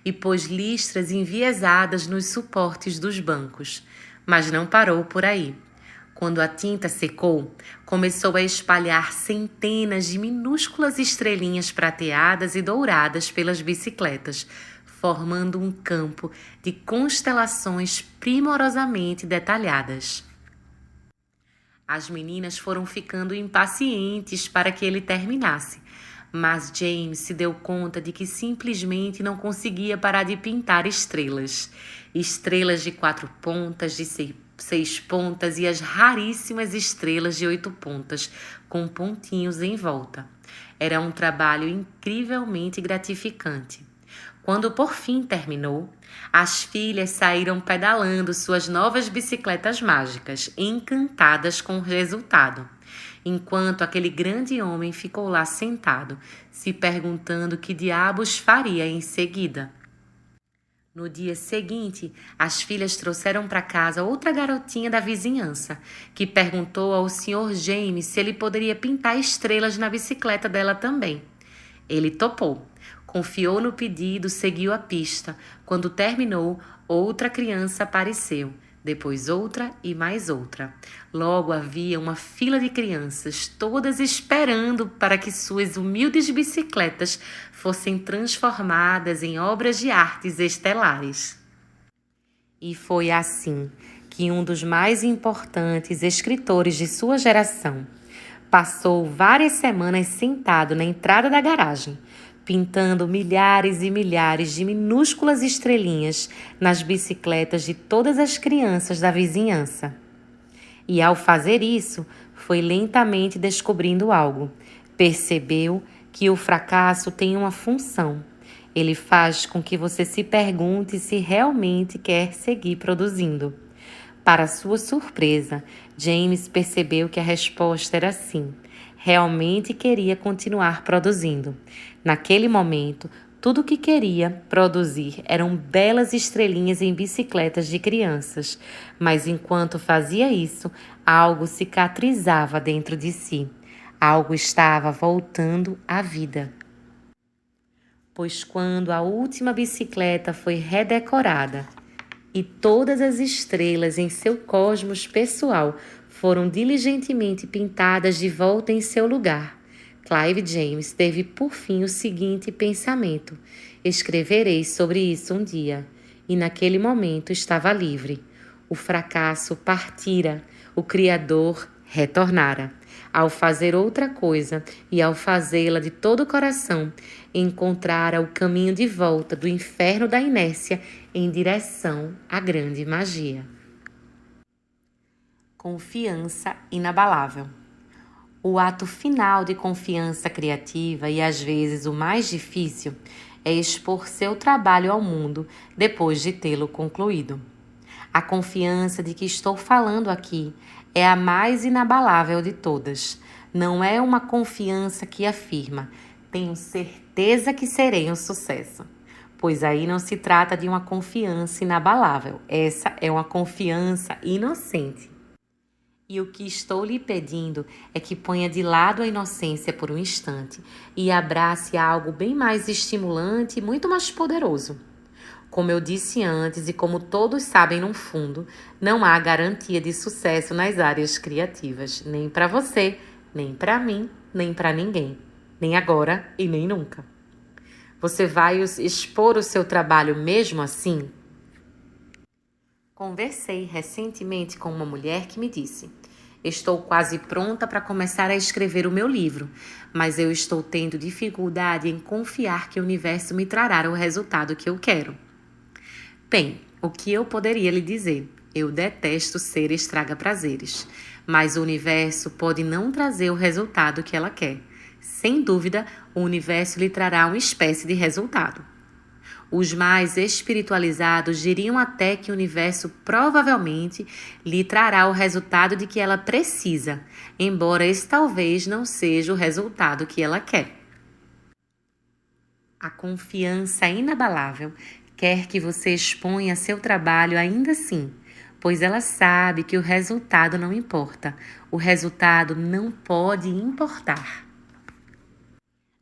e pôs listras enviesadas nos suportes dos bancos. Mas não parou por aí. Quando a tinta secou, começou a espalhar centenas de minúsculas estrelinhas prateadas e douradas pelas bicicletas, formando um campo de constelações primorosamente detalhadas. As meninas foram ficando impacientes para que ele terminasse, mas James se deu conta de que simplesmente não conseguia parar de pintar estrelas. Estrelas de 4 pontas, de 6 pontas e as raríssimas estrelas de 8 pontas, com pontinhos em volta. Era um trabalho incrivelmente gratificante. Quando por fim terminou, as filhas saíram pedalando suas novas bicicletas mágicas, encantadas com o resultado, enquanto aquele grande homem ficou lá sentado, se perguntando que diabos faria em seguida. No dia seguinte, as filhas trouxeram para casa outra garotinha da vizinhança, que perguntou ao Sr. James se ele poderia pintar estrelas na bicicleta dela também. Ele topou, confiou no pedido, seguiu a pista. Quando terminou, outra criança apareceu, depois outra e mais outra. Logo havia uma fila de crianças, todas esperando para que suas humildes bicicletas fossem transformadas em obras de artes estelares. E foi assim que um dos mais importantes escritores de sua geração passou várias semanas sentado na entrada da garagem, pintando milhares e milhares de minúsculas estrelinhas nas bicicletas de todas as crianças da vizinhança. E ao fazer isso, foi lentamente descobrindo algo. Percebeu que o fracasso tem uma função. Ele faz com que você se pergunte se realmente quer seguir produzindo. Para sua surpresa, James percebeu que a resposta era sim. Realmente queria continuar produzindo. Naquele momento, tudo o que queria produzir eram belas estrelinhas em bicicletas de crianças. Mas enquanto fazia isso, algo cicatrizava dentro de si. Algo estava voltando à vida. Pois quando a última bicicleta foi redecorada e todas as estrelas em seu cosmos pessoal foram diligentemente pintadas de volta em seu lugar, Clive James teve por fim o seguinte pensamento: escreverei sobre isso um dia. E naquele momento estava livre. O fracasso partira, o Criador retornara. Ao fazer outra coisa e ao fazê-la de todo o coração, encontrara o caminho de volta do inferno da inércia em direção à grande magia. Confiança inabalável. O ato final de confiança criativa e às vezes o mais difícil é expor seu trabalho ao mundo depois de tê-lo concluído. A confiança de que estou falando aqui é a mais inabalável de todas. Não é uma confiança que afirma: tenho certeza que serei um sucesso. Pois aí não se trata de uma confiança inabalável. Essa é uma confiança inocente. E o que estou lhe pedindo é que ponha de lado a inocência por um instante e abrace algo bem mais estimulante e muito mais poderoso. Como eu disse antes e como todos sabem no fundo, não há garantia de sucesso nas áreas criativas, nem para você, nem para mim, nem para ninguém, nem agora e nem nunca. Você vai expor o seu trabalho mesmo assim? Conversei recentemente com uma mulher que me disse: estou quase pronta para começar a escrever o meu livro, mas eu estou tendo dificuldade em confiar que o universo me trará o resultado que eu quero. Bem, o que eu poderia lhe dizer? Eu detesto ser estraga-prazeres, mas o universo pode não trazer o resultado que ela quer. Sem dúvida, o universo lhe trará uma espécie de resultado. Os mais espiritualizados diriam até que o universo provavelmente lhe trará o resultado de que ela precisa, embora esse talvez não seja o resultado que ela quer. A confiança inabalável quer que você exponha seu trabalho ainda assim, pois ela sabe que o resultado não importa. O resultado não pode importar.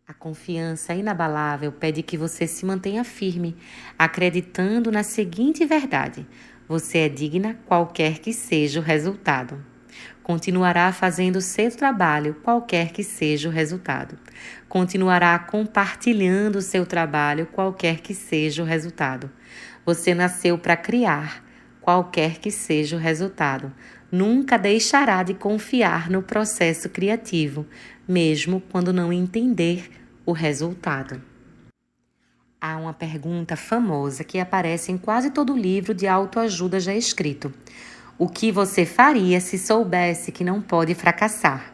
A confiança inabalável pede que você se mantenha firme, acreditando na seguinte verdade: você é digna qualquer que seja o resultado. Continuará fazendo seu trabalho, qualquer que seja o resultado. Continuará compartilhando seu trabalho, qualquer que seja o resultado. Você nasceu para criar, qualquer que seja o resultado. Nunca deixará de confiar no processo criativo, mesmo quando não entender o resultado. Há uma pergunta famosa que aparece em quase todo livro de autoajuda já escrito: o que você faria se soubesse que não pode fracassar?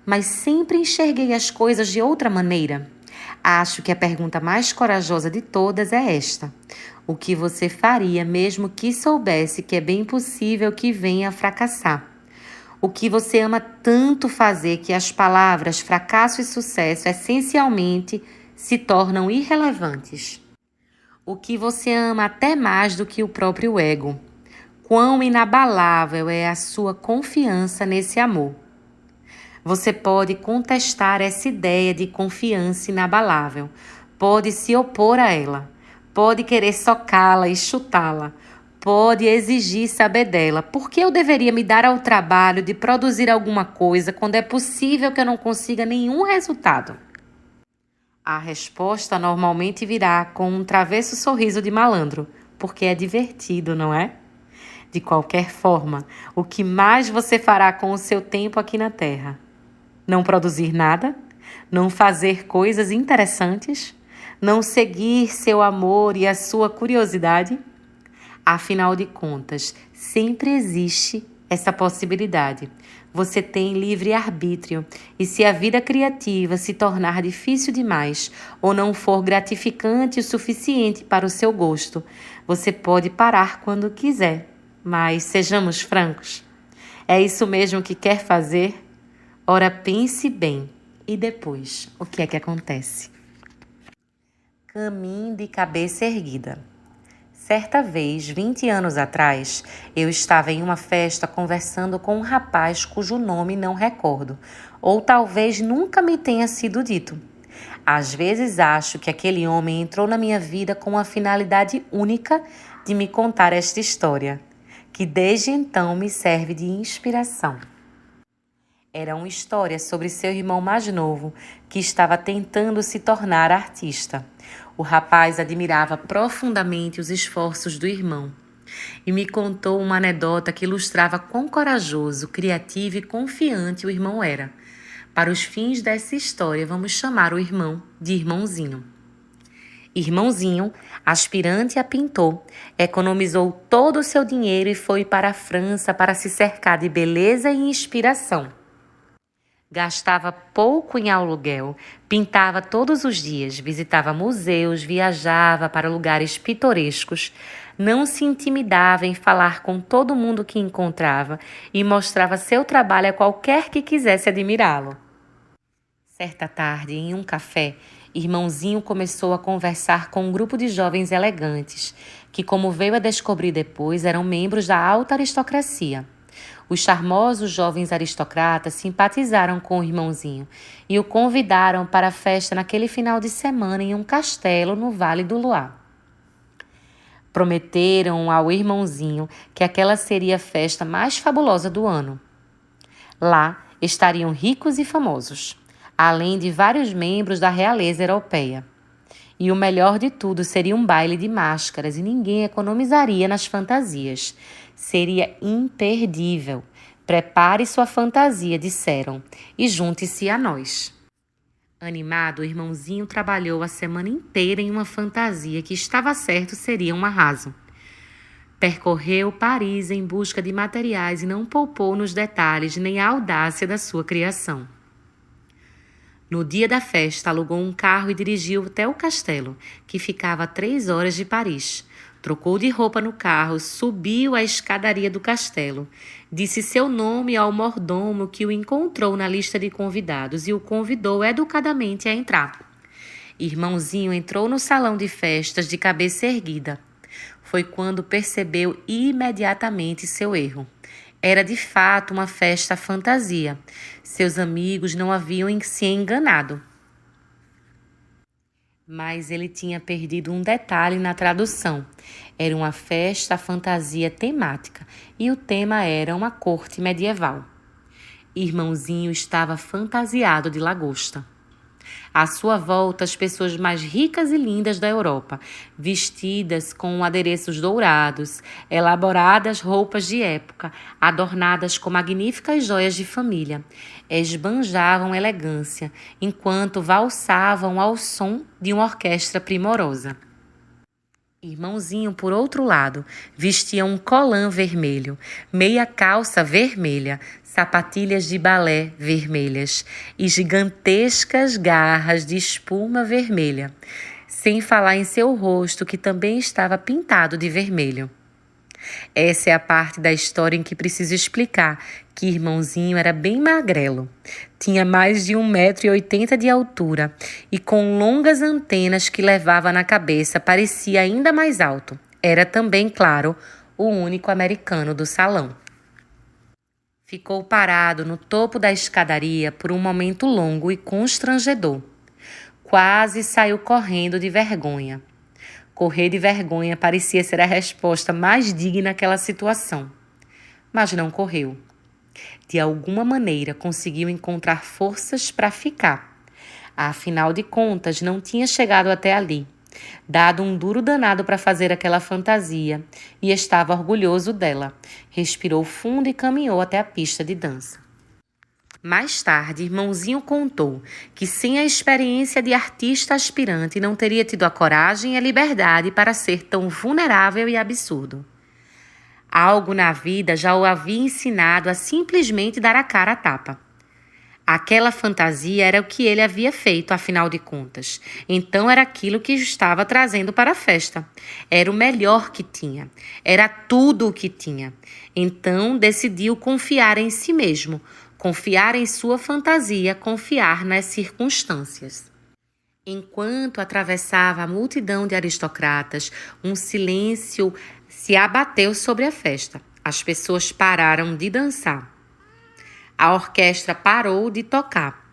Mas sempre enxerguei as coisas de outra maneira. Acho que a pergunta mais corajosa de todas é esta: o que você faria mesmo que soubesse que é bem possível que venha a fracassar? O que você ama tanto fazer que as palavras fracasso e sucesso essencialmente se tornam irrelevantes? O que você ama até mais do que o próprio ego. Quão inabalável é a sua confiança nesse amor. Você pode contestar essa ideia de confiança inabalável, pode se opor a ela, pode querer socá-la e chutá-la, pode exigir saber dela. Por que eu deveria me dar ao trabalho de produzir alguma coisa quando é possível que eu não consiga nenhum resultado? A resposta normalmente virá com um travesso sorriso de malandro, porque é divertido, não é? De qualquer forma, o que mais você fará com o seu tempo aqui na Terra? Não produzir nada? Não fazer coisas interessantes? Não seguir seu amor e a sua curiosidade? Afinal de contas, sempre existe essa possibilidade. Você tem livre-arbítrio e se a vida criativa se tornar difícil demais ou não for gratificante o suficiente para o seu gosto, você pode parar quando quiser. Mas sejamos francos, é isso mesmo que quer fazer? Ora, pense bem. E depois, o que é que acontece? Caminhe de cabeça erguida. Certa vez, 20 anos atrás, eu estava em uma festa conversando com um rapaz cujo nome não recordo, ou talvez nunca me tenha sido dito. Às vezes acho que aquele homem entrou na minha vida com a finalidade única de me contar esta história, que desde então me serve de inspiração. Era uma história sobre seu irmão mais novo, que estava tentando se tornar artista. O rapaz admirava profundamente os esforços do irmão e me contou uma anedota que ilustrava quão corajoso, criativo e confiante o irmão era. Para os fins dessa história, vamos chamar o irmão de Irmãozinho. Irmãozinho, aspirante a pintor, economizou todo o seu dinheiro e foi para a França para se cercar de beleza e inspiração. Gastava pouco em aluguel, pintava todos os dias, visitava museus, viajava para lugares pitorescos, não se intimidava em falar com todo mundo que encontrava e mostrava seu trabalho a qualquer que quisesse admirá-lo. Certa tarde, em um café, Irmãozinho começou a conversar com um grupo de jovens elegantes, que, como veio a descobrir depois, eram membros da alta aristocracia. Os charmosos jovens aristocratas simpatizaram com o Irmãozinho e o convidaram para a festa naquele final de semana em um castelo no Vale do Loire. Prometeram ao Irmãozinho que aquela seria a festa mais fabulosa do ano. Lá estariam ricos e famosos, além de vários membros da realeza europeia. E o melhor de tudo seria um baile de máscaras e ninguém economizaria nas fantasias. Seria imperdível. Prepare sua fantasia, disseram, e junte-se a nós. Animado, o Irmãozinho trabalhou a semana inteira em uma fantasia que estava certo seria um arraso. Percorreu Paris em busca de materiais e não poupou nos detalhes nem a audácia da sua criação. No dia da festa, alugou um carro e dirigiu até o castelo, que ficava a 3 horas de Paris. Trocou de roupa no carro, subiu a escadaria do castelo, disse seu nome ao mordomo que o encontrou na lista de convidados e o convidou educadamente a entrar. Irmãozinho entrou no salão de festas de cabeça erguida. Foi quando percebeu imediatamente seu erro. Era de fato uma festa fantasia. Seus amigos não haviam se enganado. Mas ele tinha perdido um detalhe na tradução. Era uma festa fantasia temática e o tema era uma corte medieval. Irmãozinho estava fantasiado de lagosta. À sua volta, as pessoas mais ricas e lindas da Europa, vestidas com adereços dourados, elaboradas roupas de época, adornadas com magníficas joias de família, esbanjavam elegância, enquanto valsavam ao som de uma orquestra primorosa. Irmãozinho, por outro lado, vestia um colã vermelho, meia calça vermelha, sapatilhas de balé vermelhas e gigantescas garras de espuma vermelha, sem falar em seu rosto, que também estava pintado de vermelho. Essa é a parte da história em que preciso explicar que irmãozinho era bem magrelo. Tinha mais de 1,80 m de altura e com longas antenas que levava na cabeça parecia ainda mais alto. Era também, claro, o único americano do salão. Ficou parado no topo da escadaria por um momento longo e constrangedor. Quase saiu correndo de vergonha. Correr de vergonha parecia ser a resposta mais digna àquela situação. Mas não correu. De alguma maneira conseguiu encontrar forças para ficar. Afinal de contas, não tinha chegado até ali, dado um duro danado para fazer aquela fantasia, e estava orgulhoso dela. Respirou fundo e caminhou até a pista de dança. Mais tarde, irmãozinho contou que sem a experiência de artista aspirante não teria tido a coragem e a liberdade para ser tão vulnerável e absurdo. Algo na vida já o havia ensinado a simplesmente dar a cara à tapa. Aquela fantasia era o que ele havia feito, afinal de contas. Então era aquilo que estava trazendo para a festa. Era o melhor que tinha. Era tudo o que tinha. Então decidiu confiar em si mesmo, confiar em sua fantasia, confiar nas circunstâncias. Enquanto atravessava a multidão de aristocratas, um silêncio se abateu sobre a festa. As pessoas pararam de dançar. A orquestra parou de tocar.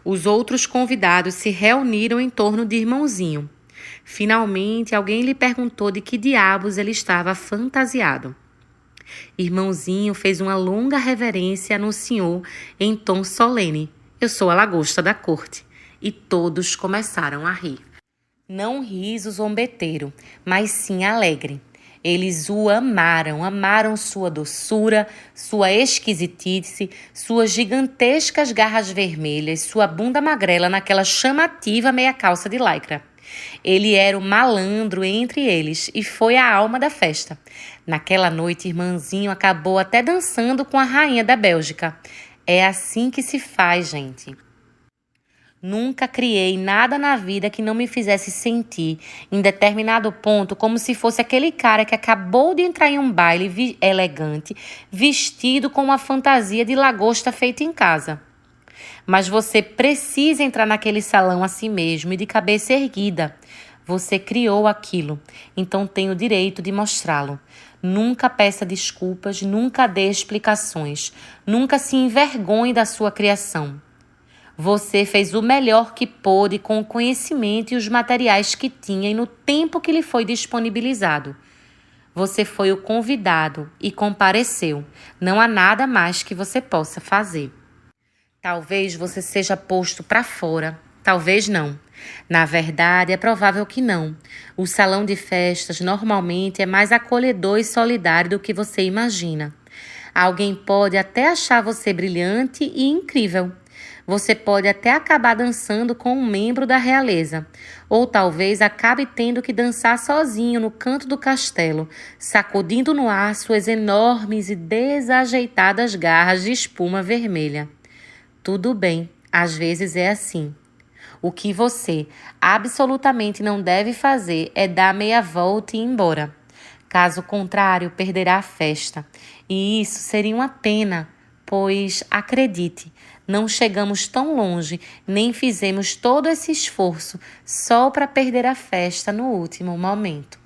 Os outros convidados se reuniram em torno de irmãozinho. Finalmente, alguém lhe perguntou de que diabos ele estava fantasiado. Irmãozinho fez uma longa reverência e anunciou em tom solene: "Eu sou a lagosta da corte." E todos começaram a rir. Não um riso zombeteiro, mas sim alegre. Eles o amaram sua doçura, sua esquisitice, suas gigantescas garras vermelhas, sua bunda magrela naquela chamativa meia calça de lycra. Ele era o malandro entre eles e foi a alma da festa. Naquela noite, irmãozinho acabou até dançando com a rainha da Bélgica. É assim que se faz, gente. Nunca criei nada na vida que não me fizesse sentir, em determinado ponto, como se fosse aquele cara que acabou de entrar em um baile elegante, vestido com uma fantasia de lagosta feita em casa. Mas você precisa entrar naquele salão a si mesmo e de cabeça erguida. Você criou aquilo, então tem o direito de mostrá-lo. Nunca peça desculpas, nunca dê explicações, nunca se envergonhe da sua criação. Você fez o melhor que pôde com o conhecimento e os materiais que tinha e no tempo que lhe foi disponibilizado. Você foi o convidado e compareceu. Não há nada mais que você possa fazer. Talvez você seja posto para fora, talvez não. Na verdade, é provável que não. O salão de festas normalmente é mais acolhedor e solidário do que você imagina. Alguém pode até achar você brilhante e incrível. Você pode até acabar dançando com um membro da realeza, ou talvez acabe tendo que dançar sozinho no canto do castelo, sacudindo no ar suas enormes e desajeitadas garras de espuma vermelha. Tudo bem, às vezes é assim. O que você absolutamente não deve fazer é dar meia volta e ir embora. Caso contrário, perderá a festa. E isso seria uma pena, pois, acredite, não chegamos tão longe, nem fizemos todo esse esforço só para perder a festa no último momento.